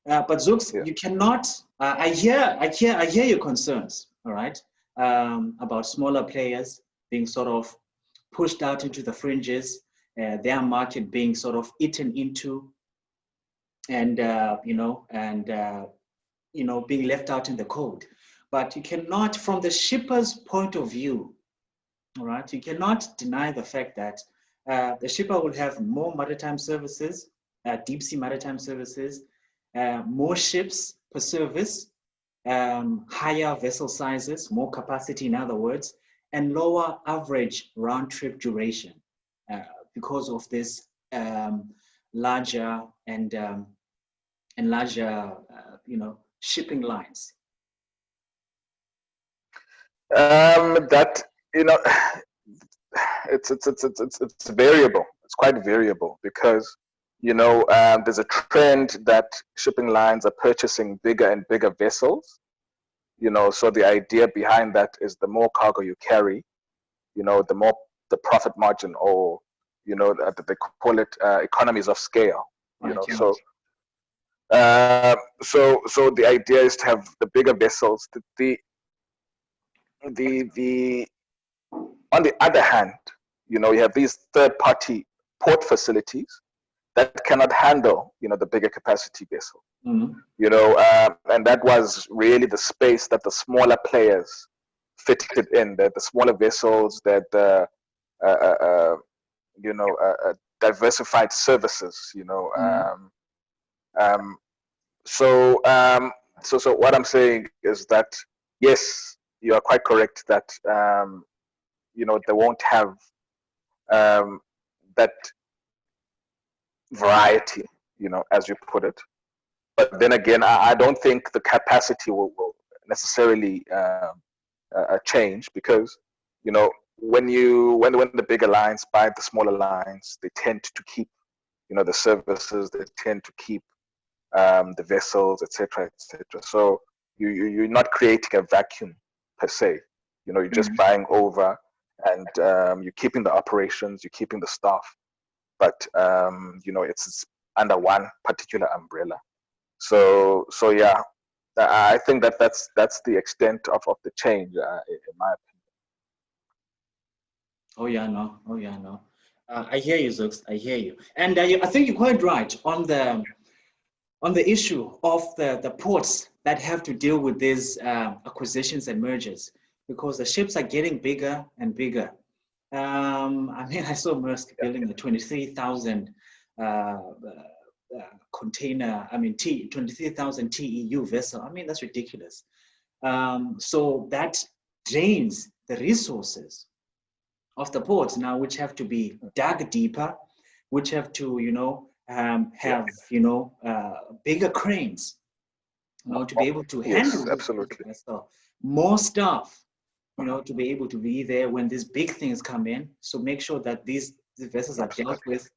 But Zooks, you cannot. I hear your concerns. All right, about smaller players being sort of pushed out into the fringes, their market being sort of eaten into, and being left out in the cold. But you cannot, from the shipper's point of view, all right, you cannot deny the fact that the shipper will have more maritime services, deep sea maritime services, more ships per service, higher vessel sizes, more capacity, in other words, and lower average round trip duration because of this larger and larger, shipping lines. That, you know, it's variable. It's quite variable because, you know, there's a trend that shipping lines are purchasing bigger and bigger vessels. You know, so the idea behind that is the more cargo you carry, you know, the more the profit margin, or, you know, they call it economies of scale. You know, so the idea is to have the bigger vessels. The on the other hand, you know, you have these third-party port facilities that cannot handle, you know, the bigger capacity vessel. Mm-hmm. You know, and that was really the space that the smaller players fitted in. That the smaller vessels, that diversified services. You know, so what I'm saying is that yes, you are quite correct that you know, they won't have that variety, you know, as you put it. But then again, I don't think the capacity will necessarily change, because, you know, when the bigger lines buy the smaller lines, they tend to keep, you know, the services, they tend to keep the vessels, etc., etc. So you're not creating a vacuum per se. You know, you're just buying over, and you're keeping the operations, you're keeping the staff, but you know, it's under one particular umbrella. So yeah, I think that's the extent of the change, in my opinion. Oh yeah, no. I hear you, Zooks. I hear you, and I think you're quite right on the issue of the ports that have to deal with these acquisitions and mergers, because the ships are getting bigger and bigger. I mean, I saw Maersk building a 23,000 container, 23,000 TEU vessel. I mean, that's ridiculous. So that drains the resources of the ports now, which have to be dug deeper, which have to, have, bigger cranes, to be able to handle Yes, this absolutely. vessel, more staff, to be able to be there when these big things come in. So make sure that these vessels are dealt with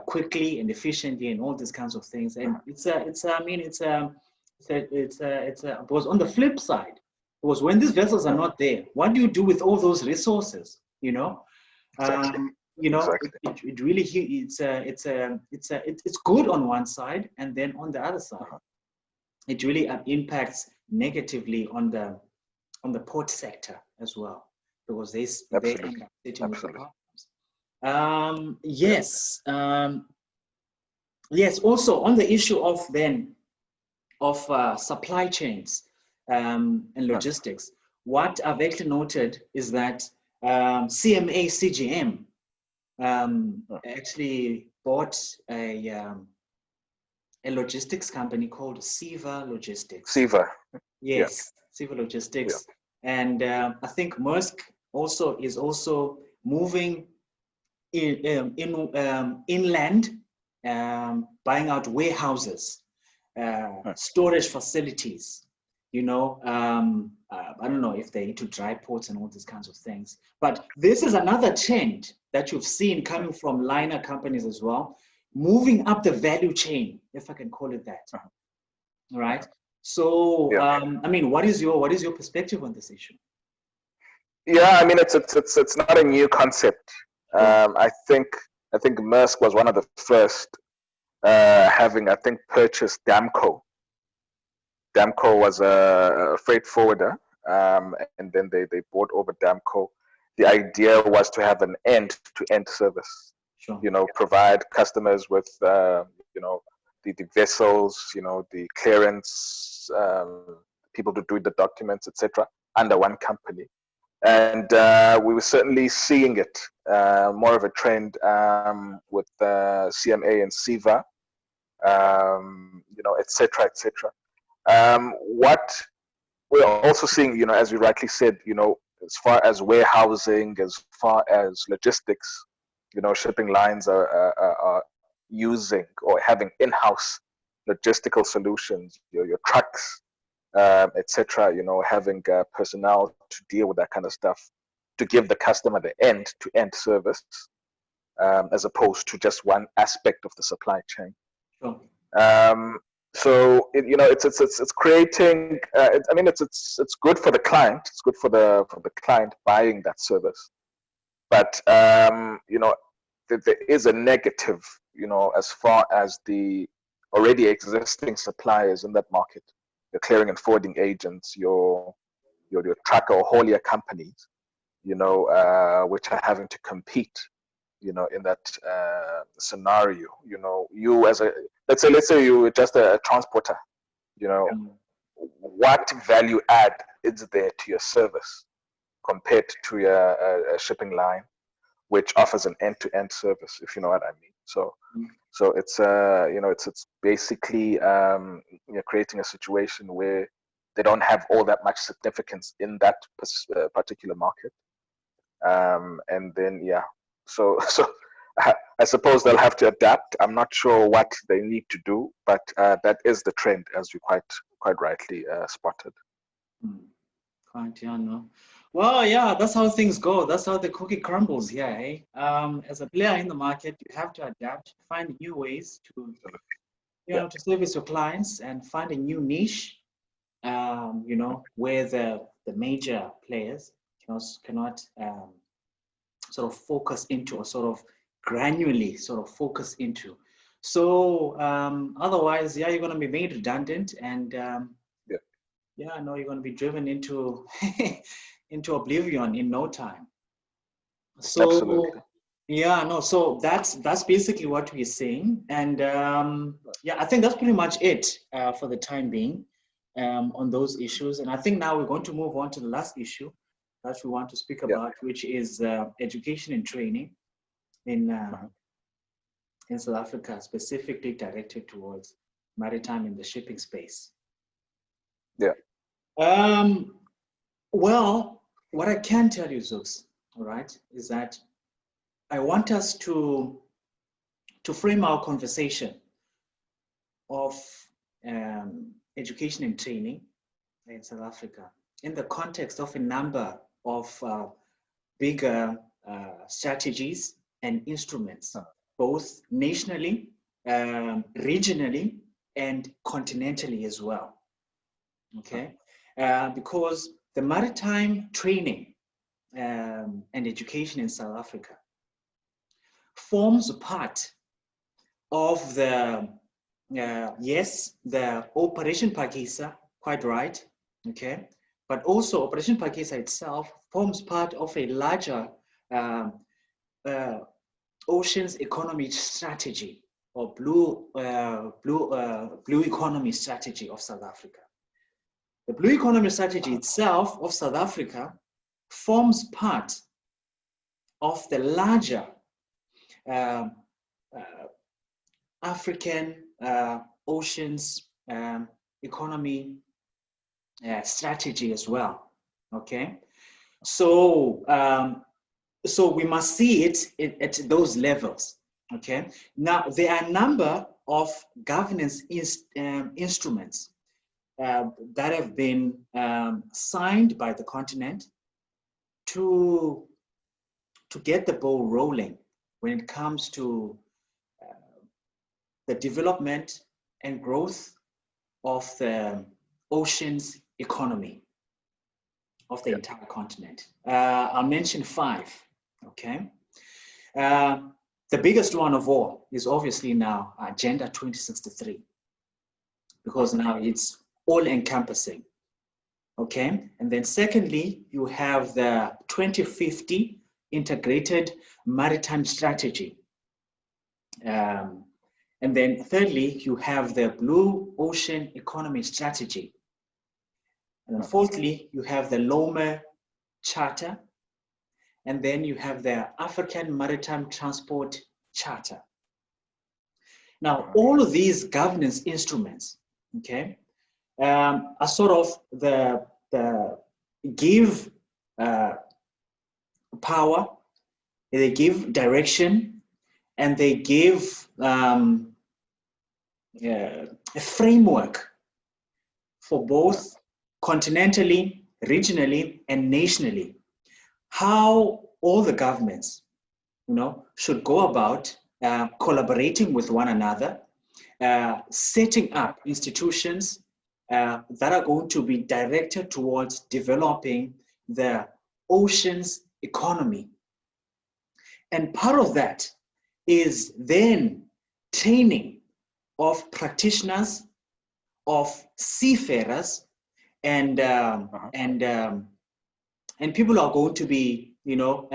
quickly and efficiently, and all these kinds of things. And because on the flip side, because when these vessels are not there, what do you do with all those resources? Exactly. It really it's good on one side, and then on the other side, it really impacts negatively on the port sector as well, because they end up sitting with the problems. Yes. Yes. Also on the issue of supply chains and logistics, what I've actually noted is that CMA CGM actually bought a logistics company called Siva Logistics. Siva. Yes, Siva Logistics. And I think Maersk is also moving inland, buying out warehouses, storage facilities. I don't know if they're into dry ports and all these kinds of things. But this is another trend that you've seen coming from liner companies as well, moving up the value chain, if I can call it that. Right. So, what is your perspective on this issue? Yeah, I mean, it's not a new concept. I think Maersk was one of the first having, I think, purchased Damco. Damco was a freight forwarder, and then they bought over Damco. The idea was to have an end-to-end service. Sure. Provide customers with the vessels, the clearance, people to do the documents, etc., under one company. And we were certainly seeing it, more of a trend with CMA and Siva, etc., etc. What we're also seeing, as you rightly said, as far as warehousing, as far as logistics, shipping lines are using or having in-house logistical solutions, your trucks, etc. Having personnel to deal with that kind of stuff, to give the customer the end-to-end service, as opposed to just one aspect of the supply chain. Sure. So it's creating. It's good for the client. It's good for the client buying that service, but there is a negative. As far as the already existing suppliers in that market, your clearing and forwarding agents, your trucker or haulier companies, which are having to compete, in that scenario. You as a let's say you were just a transporter. What value add is there to your service compared to your shipping line, which offers an end-to-end service, if you know what I mean? So it's it's basically creating a situation where they don't have all that much significance in that particular market, and then so I suppose they'll have to adapt. I'm not sure what they need to do, but that is the trend, as you quite rightly spotted. Quite, no. Well, yeah, that's how things go. That's how the cookie crumbles here, eh? As a player in the market, you have to adapt, find new ways to, to service your clients and find a new niche, where the major players cannot sort of focus into, or sort of granularly sort of focus into. So otherwise, you're going to be made redundant, and you're going to be driven into into oblivion in no time. So absolutely. So that's basically what we're saying, and I think that's pretty much it for the time being on those issues. And I think now we're going to move on to the last issue that we want to speak about, which is education and training in South Africa, specifically directed towards maritime in the shipping space. Well, what I can tell you, Zooks, all right, is that I want us to to frame our conversation of education and training in South Africa in the context of a number of bigger strategies and instruments, both nationally, regionally, and continentally as well. Okay, because the maritime training and education in South Africa forms a part of the yes, the Operation Phakisa, quite right, okay, but also Operation Phakisa itself forms part of a larger oceans economy strategy, or blue economy strategy of South Africa. The blue economy strategy itself of South Africa forms part of the larger African oceans economy strategy as well. Okay, so so we must see it at those levels. Okay, now there are a number of governance instruments that have been signed by the continent to get the ball rolling when it comes to the development and growth of the oceans economy of the entire continent. I'll mention 5, okay? The biggest one of all is obviously now Agenda 2063, because now it's all encompassing, okay? And then secondly, you have the 2050 Integrated Maritime Strategy. And then thirdly, you have the Blue Ocean Economy Strategy. And then fourthly, you have the Lulama Charter. And then you have the African Maritime Transport Charter. Now, all of these governance instruments, okay, are sort of the give power, they give direction, and they give a framework for both continentally, regionally, and nationally, how all the governments, you know, should go about collaborating with one another, setting up institutions that are going to be directed towards developing the oceans economy. And part of that is then training of practitioners, of seafarers, and people are going to be, you know,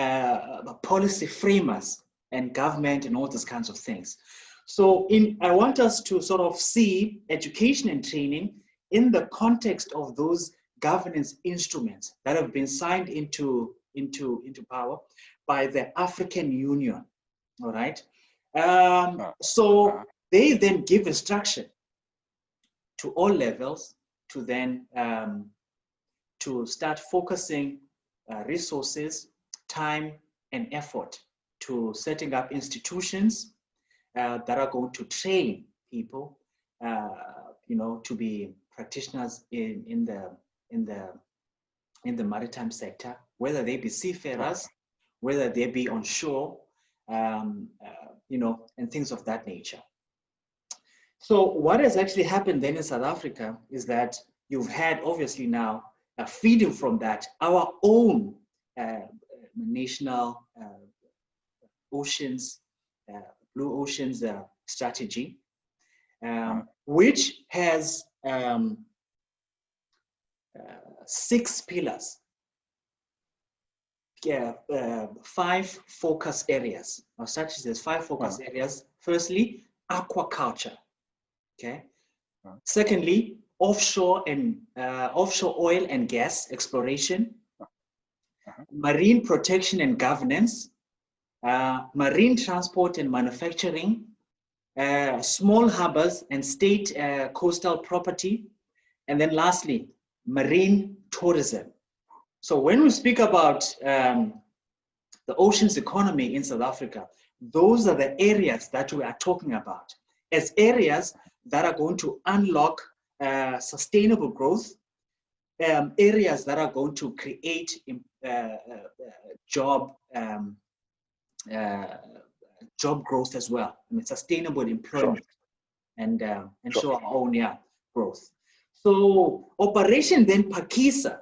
policy framers and government and all these kinds of things. So I want us to sort of see education and training in the context of those governance instruments that have been signed into power by the African Union, all right? So they then give instruction to all levels to then to start focusing resources, time, and effort to setting up institutions that are going to train people, you know, to be practitioners in the maritime sector, whether they be seafarers, whether they be on shore, you know, and things of that nature. So what has actually happened then in South Africa is that you've had obviously now feeding from that our own national oceans, blue oceans strategy, which has 6 pillars, 5 focus areas. Our strategy has 5 focus areas. Firstly, aquaculture. Okay. Secondly, offshore oil and gas exploration, marine protection and governance, marine transport and manufacturing, small harbors and state coastal property, and then lastly, marine tourism. So when we speak about the oceans economy in South Africa, those are the areas that we are talking about as areas that are going to unlock sustainable growth, areas that are going to create job growth as well. I mean, sustainable employment and show our own growth. So Operation then Phakisa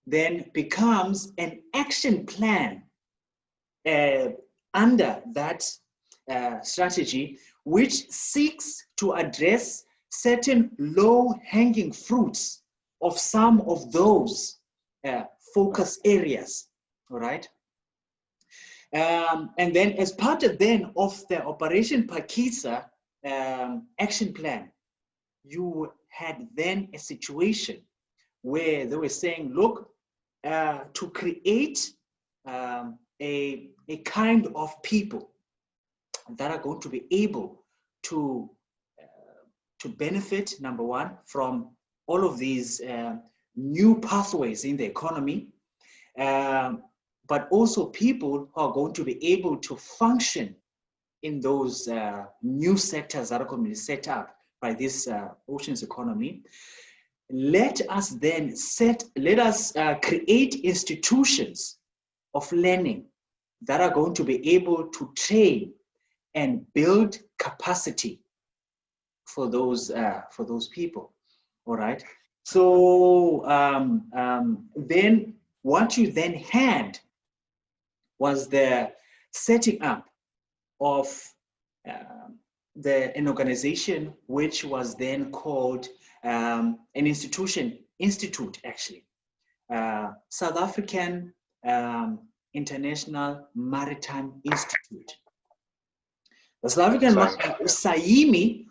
then becomes an action plan under that strategy, which seeks to address certain low-hanging fruits of some of those focus areas, all right? And then as part of then of the Operation Phakisa action plan, you had then a situation where they were saying, look, to create a kind of people that are going to be able to benefit, number one, from all of these new pathways in the economy, but also people who are going to be able to function in those new sectors that are going to be set up by this oceans economy. Let us then create institutions of learning that are going to be able to train and build capacity for those people. All right. So then what you then had was the setting up of an organization which was then called an institute actually, South African International Maritime Institute. The South African Saimi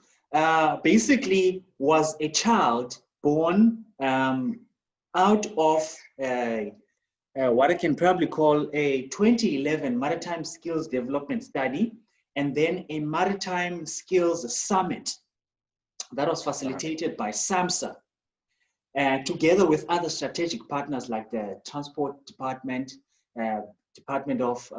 basically was a child born out of what I can probably call a 2011 Maritime Skills Development Study, and then a Maritime Skills Summit that was facilitated by SAMSA, together with other strategic partners like the Transport Department, Department of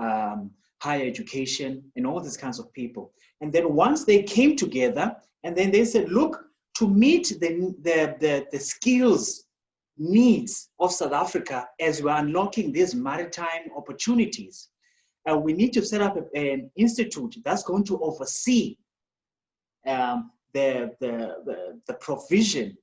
Higher Education, and all these kinds of people. And then once they came together, and then they said, look, to meet the skills needs of South Africa as we're unlocking these maritime opportunities, we need to set up an institute that's going to oversee the provision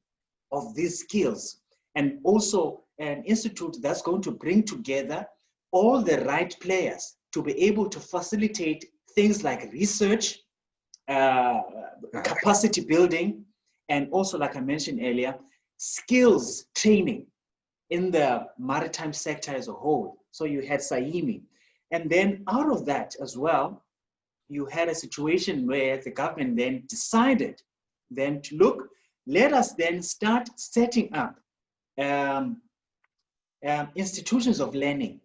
of these skills, and also an institute that's going to bring together all the right players to be able to facilitate things like research, capacity building, and also, like I mentioned earlier, skills training in the maritime sector as a whole. So you had Saimi. And then out of that as well, you had a situation where the government then decided then to look, let us then start setting up institutions of learning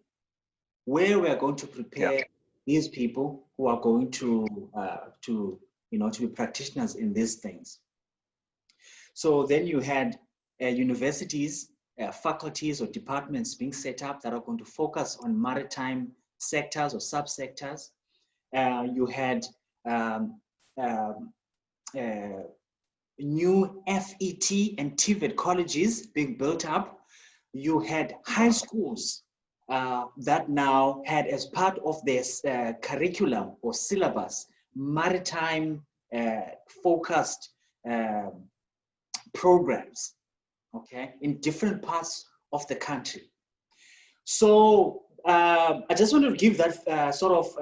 where we are going to prepare these people who are going to be practitioners in these things. So then you had universities, faculties or departments being set up that are going to focus on maritime sectors or subsectors. You had new FET and TVET colleges being built up. You had high schools that now had, as part of their curriculum or syllabus, maritime focused programs, okay, in different parts of the country. So I just want to give that sort of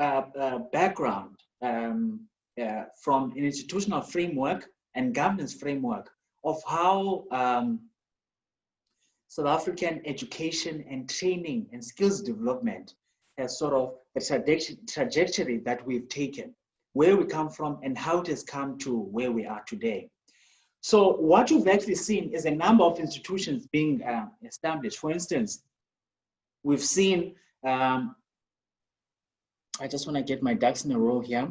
background from an institutional framework and governance framework of how South African education and training and skills development has sort of the trajectory that we've taken, where we come from and how it has come to where we are today. So what you've actually seen is a number of institutions being established. For instance, we've seen, I just want to get my ducks in a row here.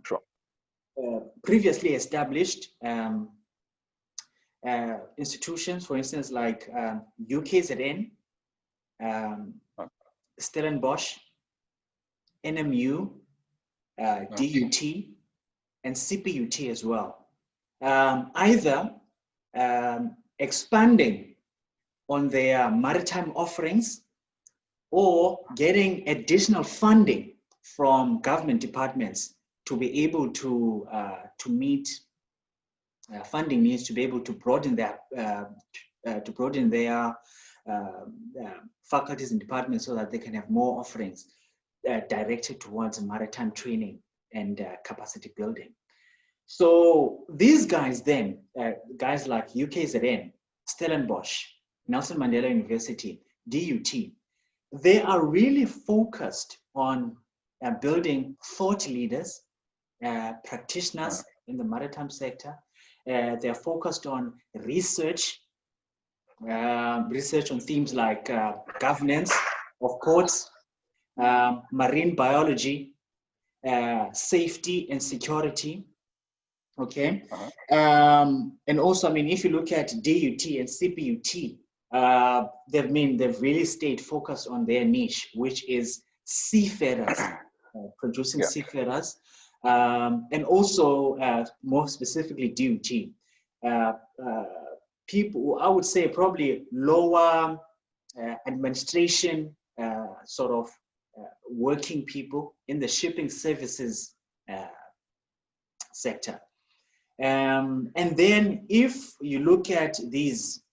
Sure. Previously established institutions, for instance, like UKZN, Stellenbosch, NMU, DUT, and CPUT as well. Either expanding on their maritime offerings or getting additional funding from government departments to be able to meet funding needs, to be able to broaden their faculties and departments so that they can have more offerings directed towards maritime training and capacity building. So these guys then, guys like UKZN, Stellenbosch, Nelson Mandela University, DUT, they are really focused on building thought leaders, practitioners in the maritime sector. They're focused on research on themes like governance of ports, marine biology, safety and security. Okay, and also, I mean, if you look at DUT and CPUT, they've really stayed focused on their niche, which is seafarers, producing seafarers, and also more specifically DUT. People, I would say, probably lower administration sort of working people in the shipping services sector. And then if you look at these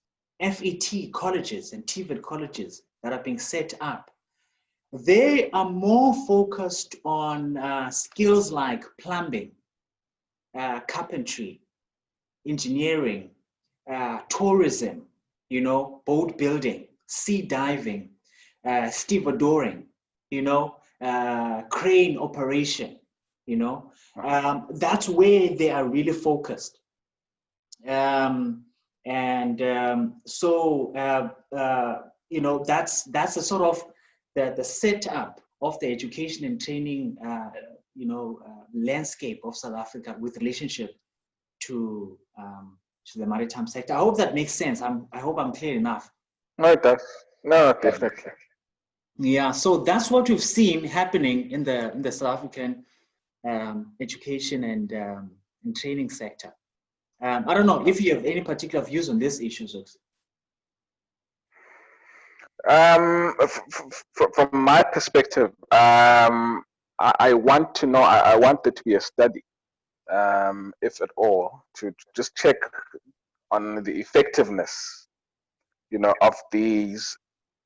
FET colleges and TVET colleges that are being set up, they are more focused on skills like plumbing, carpentry, engineering, tourism, you know, boat building, sea diving, stevedoring, you know, crane operation, you know, that's where they are really focused. You know, that's a sort of the setup of the education and training, you know, landscape of South Africa with relationship to the maritime sector. I hope that makes sense. I hope I'm clear enough. No, it does. No, definitely. Yeah, so that's what we've seen happening in the South African education and training sector. I don't know if you have any particular views on these issues. From my perspective, I want to know. I want there to be a study, if at all, to just check on the effectiveness, you know, of these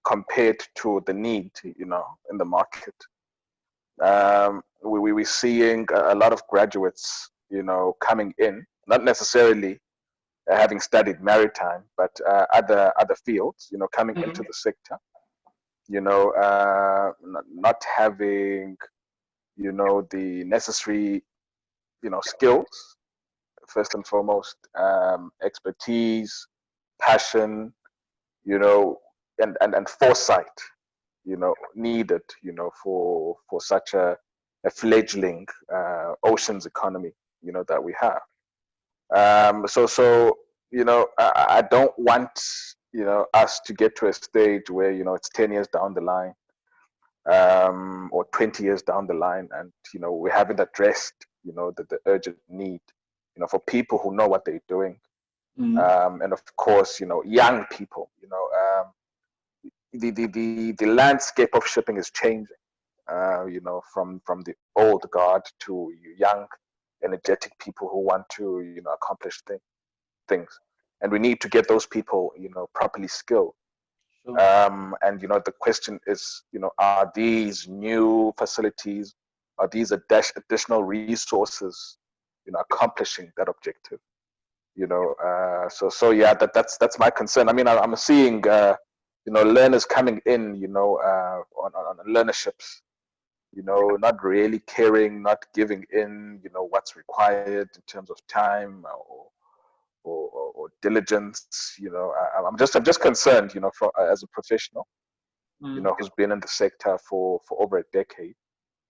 compared to the need, you know, in the market. We're seeing a lot of graduates, you know, coming in, not necessarily having studied maritime, but other fields, you know, coming into the sector, you know, not having, you know, the necessary, you know, skills, first and foremost, expertise, passion, you know, and foresight, you know, needed, you know, for such a fledgling oceans economy, you know, that we have. So you know, I don't want, you know, us to get to a stage where, you know, it's 10 years down the line, or 20 years down the line, and, you know, we haven't addressed, you know, the urgent need, you know, for people who know what they're doing, and of course, you know, young people, you know, the landscape of shipping is changing, you know, from the old guard to young, energetic people who want to, you know, accomplish things, and we need to get those people, you know, properly skilled. Sure. And you know, the question is, you know, are these new facilities, are these additional resources, you know, accomplishing that objective? You know, so yeah, that's my concern. I mean, I'm seeing, you know, learners coming in, you know, on learnerships, you know, not really caring, not giving in, you know, what's required in terms of time or diligence. You know, I'm just concerned, you know, as a professional, you know, who's been in the sector for over a decade.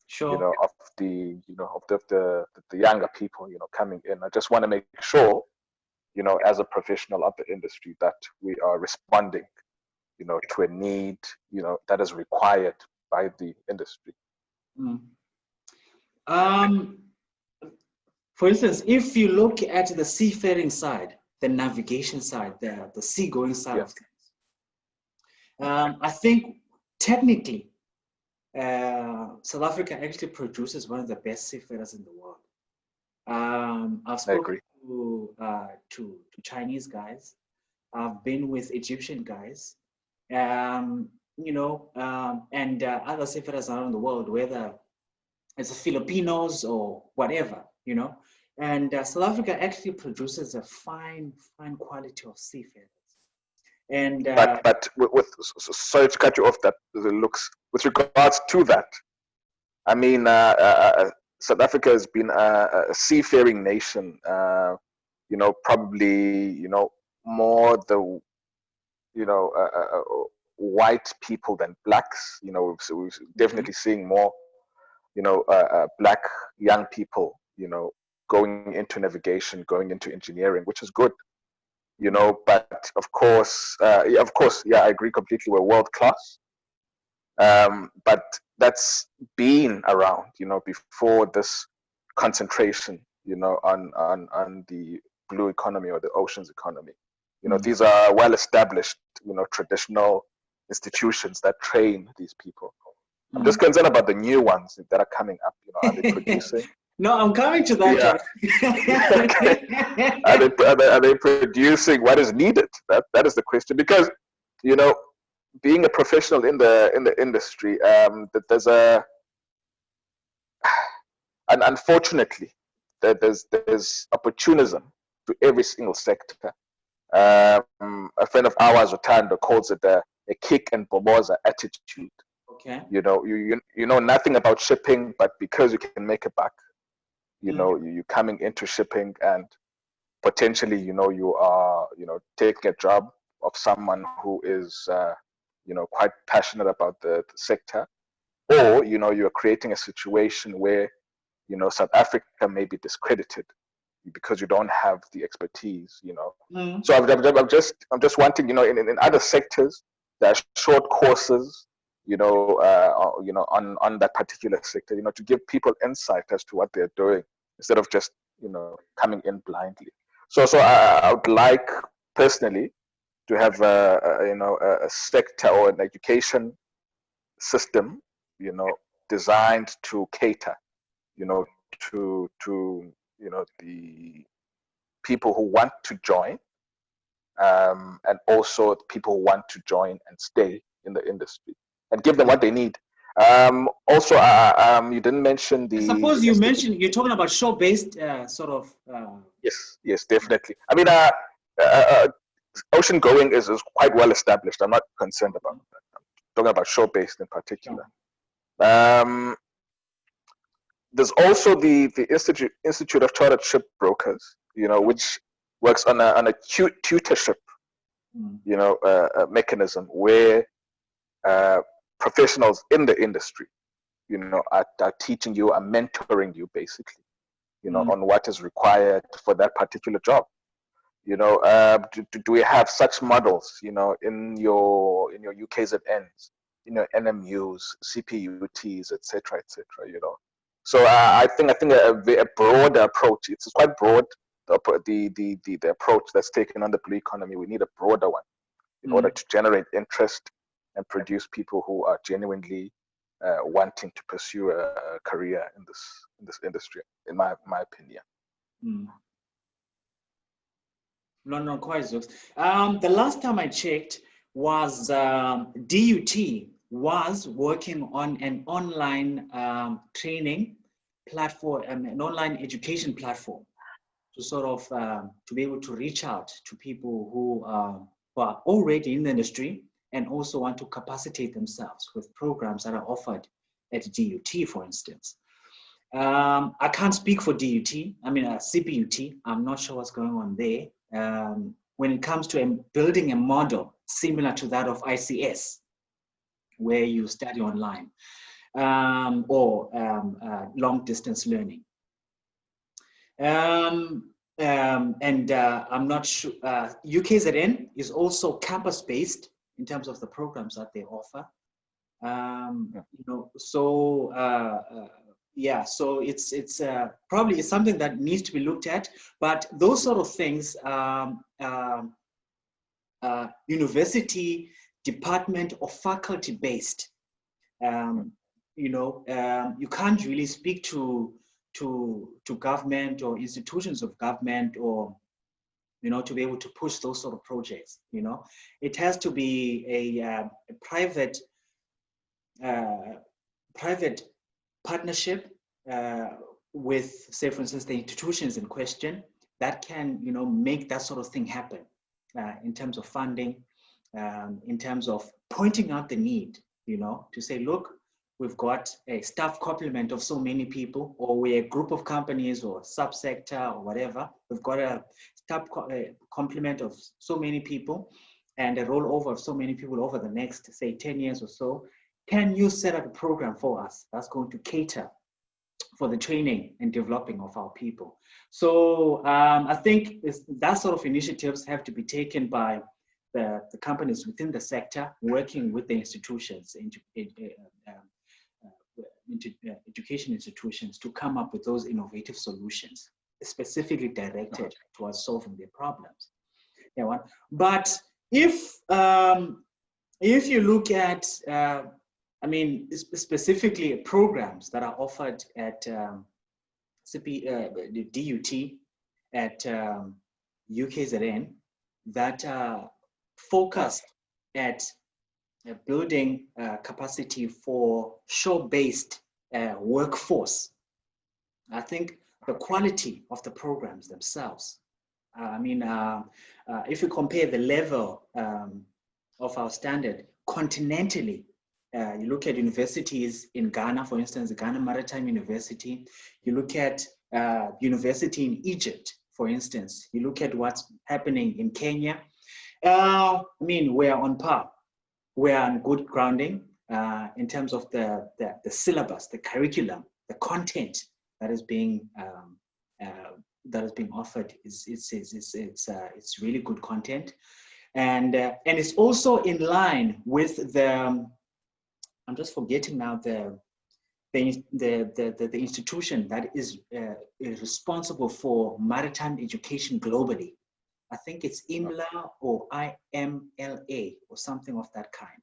Sure. You know, of the, you know, of the younger people, you know, coming in. I just want to make sure, you know, as a professional of the industry, that we are responding, you know, to a need, you know, that is required by the industry. For instance, if you look at the seafaring side, the navigation side, the seagoing side of things, I think technically, South Africa actually produces one of the best seafarers in the world. I've spoken to Chinese guys. I've been with Egyptian guys, and other seafarers around the world, whether it's Filipinos or whatever, And South Africa actually produces a fine quality of seafarers. And but sorry to cut you off. That looks with regards to that. I mean, South Africa has been a seafaring nation. Probably more the white people than blacks. So we're definitely seeing more black young people. Going into navigation, going into engineering, which is good. But of course, I agree completely. We're world class. But that's been around, before this concentration, on the blue economy or the oceans economy. These are well established, traditional institutions that train these people. I'm just concerned about the new ones that are coming up. Are they producing? No, I'm coming to that. Yeah. Are they producing what is needed? That is the question. Because being a professional in the industry, that there's and unfortunately, there's opportunism to every single sector. A friend of ours, Otando, calls it a kick and boboza attitude. Okay. You know nothing about shipping, but because you can make a buck, you're coming into shipping, and potentially, you are, taking a job of someone who is, quite passionate about the sector, or, you're creating a situation where, South Africa may be discredited because you don't have the expertise, So I'm just wanting, in other sectors, there are short courses, on that particular sector, to give people insight as to what they're doing instead of just, coming in blindly. So I would like personally to have a sector or an education system, designed to cater, to the people who want to join, and also people who want to join and stay in the industry, and give them what they need. Also, you didn't mention the. I suppose you mentioned you're talking about show-based sort of. Yes, definitely. I mean, ocean going is quite well established. I'm not concerned about that. I'm talking about show-based in particular. Yeah. There's also the Institute of Chartered Shipbrokers, which works on a tutorship, mechanism where professionals in the industry, are teaching you, are mentoring you, basically, on what is required for that particular job. Do we have such models, in your UKZNs, NMUs, CPUTs, etc., So I think a broader approach. It's quite broad. The approach that's taken on the blue economy. We need a broader one in order to generate interest and produce people who are genuinely wanting to pursue a career in this industry. In my opinion. No, quite so. The last time I checked was DUT was working on an online training platform, an online education platform, to sort of to be able to reach out to people who are already in the industry and also want to capacitate themselves with programs that are offered at DUT, for instance. I can't speak for DUT. I mean, CPUT. I'm not sure what's going on there. When it comes to building a model similar to that of ICS, where you study online, or long distance learning. And I'm not sure, UKZN is also campus-based in terms of the programs that they offer. yeah, so it's probably it's something that needs to be looked at, but those sort of things, university, department or faculty based. You can't really speak to government or institutions of government, or to be able to push those sort of projects. It has to be a private private partnership with, say, for instance, the institutions in question that can, make that sort of thing happen in terms of funding, in terms of pointing out the need, to say, look, we've got a staff complement of so many people, or we're a group of companies or subsector or whatever. We've got a staff complement of so many people and a rollover of so many people over the next, say, 10 years or so. Can you set up a program for us that's going to cater for the training and developing of our people? So I think that sort of initiatives have to be taken by the companies within the sector, working with the institutions, education institutions, to come up with those innovative solutions, specifically directed towards solving their problems. Yeah, but if you look at specifically programs that are offered at the DUT, at UKZN, that are focused at building capacity for shore-based workforce. I think the quality of the programs themselves, if you compare the level of our standard continentally, you look at universities in Ghana, for instance, the Ghana Maritime University. You look at university in Egypt, for instance. You look at what's happening in Kenya. We're on par. We're on good grounding in terms of the syllabus, the curriculum, the content that is being offered. It's really good content, and it's also in line with the. I'm just forgetting now the institution that is responsible for maritime education globally. I think it's IMLA or IMLA or something of that kind.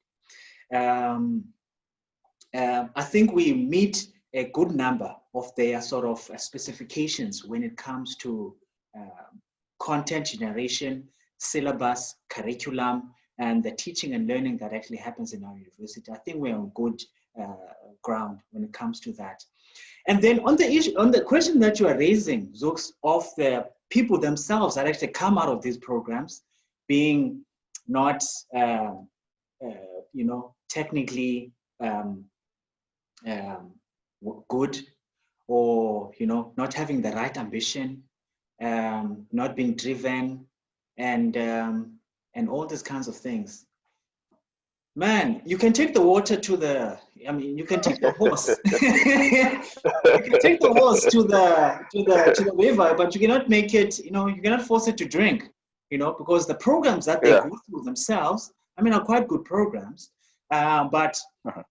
I think we meet a good number of their sort of specifications when it comes to content generation, syllabus, curriculum, and the teaching and learning that actually happens in our university. I think we're on good ground when it comes to that. And then on the issue, on the question that you are raising, Zooks, of the people themselves that actually come out of these programs being not, technically good, or not having the right ambition, not being driven, and all these kinds of things. Man, you can take the water to the. You can take the horse. You can take the horse to the river, but you cannot make it. You cannot force it to drink. Because the programs that they go through themselves, are quite good programs. But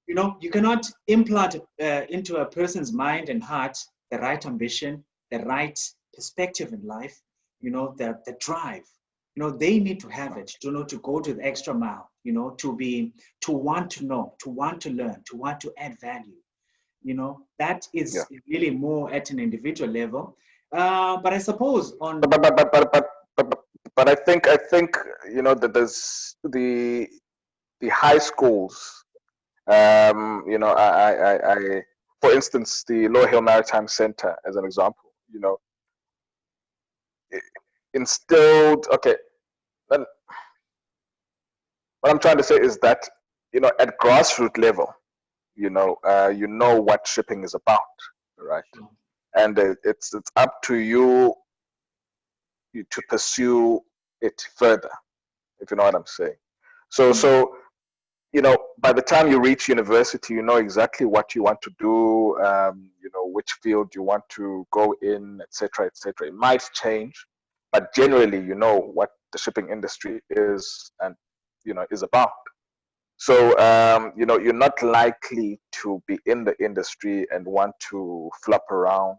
you cannot implant into a person's mind and heart the right ambition, the right perspective in life. The drive. They need to have it, to go to the extra mile, to want to know, to want to learn, to want to add value. That is really more at an individual level. But I suppose on. But I think that there's the high schools. I for instance, the Lower Hill Maritime Center, as an example, instilled. Okay, then what I'm trying to say is that at grassroots level, you know what shipping is about, right? And it's up to you to pursue it further, if you know what I'm saying. So by the time you reach university, you know exactly what you want to do, which field you want to go in, etc., etc. It might change, but generally, you know what the shipping industry is and is about. So, you know, you're not likely to be in the industry and want to flop around.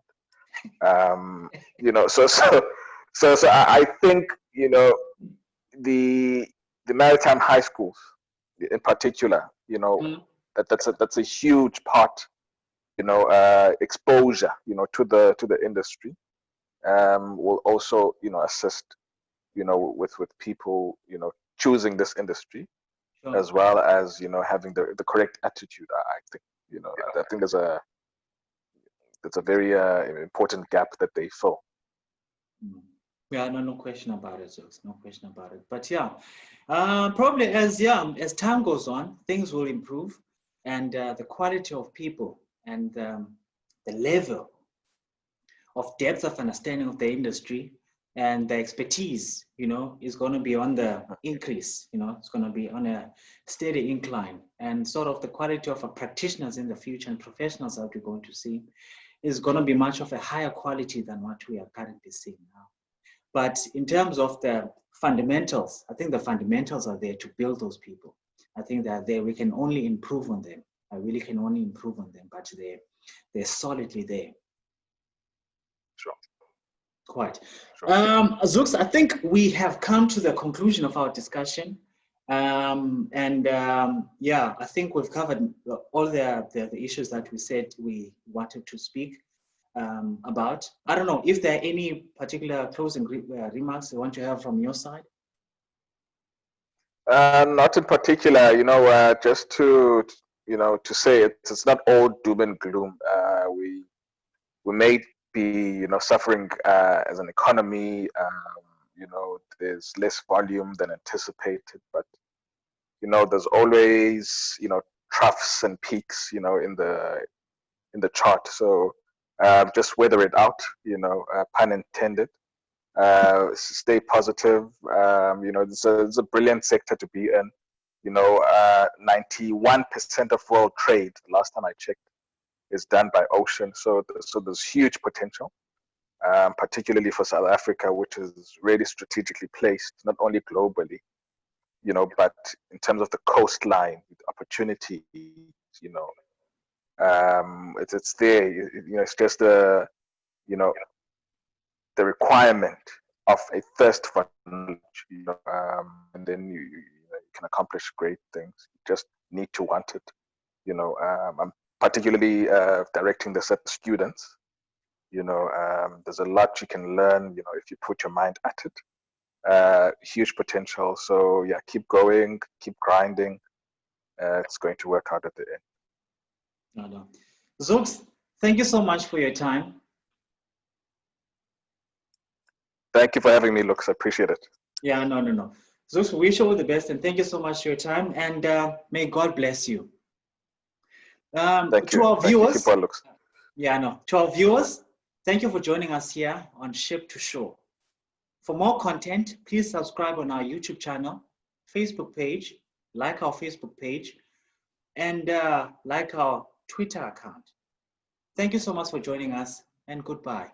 You know, so I think, you know, the maritime high schools in particular, you know, that's a huge part, you know, exposure, you know, to the industry, will also, you know, assist, you know, with people, you know, choosing this industry, Sure. as well as, you know, having the correct attitude. I think, you know, I think there's a very important gap that they fill. Yeah, no question about it, Zooks, no question about it. But yeah, probably as time goes on, things will improve, and the quality of people and the level of depth of understanding of the industry and the expertise, you know, is going to be on the increase. You know, it's going to be on a steady incline, and sort of the quality of our practitioners in the future and professionals that we're going to see is going to be much of a higher quality than what we are currently seeing now. But in terms of the fundamentals, I think the fundamentals are there to build those people. I think that we can only improve on them. I really can only improve on them, but they're solidly there. Sure. Quite. Sure. Zooks, I think we have come to the conclusion of our discussion. Yeah, I think we've covered all the issues that we said we wanted to speak about. I don't know if there are any particular closing remarks you want to have from your side. Not in particular, you know, just to, you know, to say it's not all doom and gloom. We may be, you know, suffering as an economy. You know, there's less volume than anticipated, but, you know, there's always, you know, troughs and peaks, you know, in the chart. So just weather it out, you know, pun intended. Stay positive. You know, it's a brilliant sector to be in. You know, 91% of world trade, last time I checked, is done by ocean. So there's huge potential, particularly for South Africa, which is really strategically placed, not only globally, you know, but in terms of the coastline, opportunity, you know, it's there. You know, it's just you know, the requirement of a thirst for knowledge, you know, and then you can accomplish great things. You just need to want it, you know. I'm particularly directing this at students. You know, there's a lot you can learn, you know, if you put your mind at it. Huge potential. So yeah, keep going, keep grinding. It's going to work out at the end. No. Zooks, thank you so much for your time. Thank you for having me, Lux. I appreciate it. Yeah, no. Zooks, we wish you all the best, and thank you so much for your time, and may God bless you. Thank To you. our viewers, Thank you, Lux. Yeah, no. To our viewers, thank you for joining us here on Ship to Shore. For more content, please subscribe on our YouTube channel, Facebook page, like our Facebook page, and like our Twitter account. Thank you so much for joining us, and goodbye.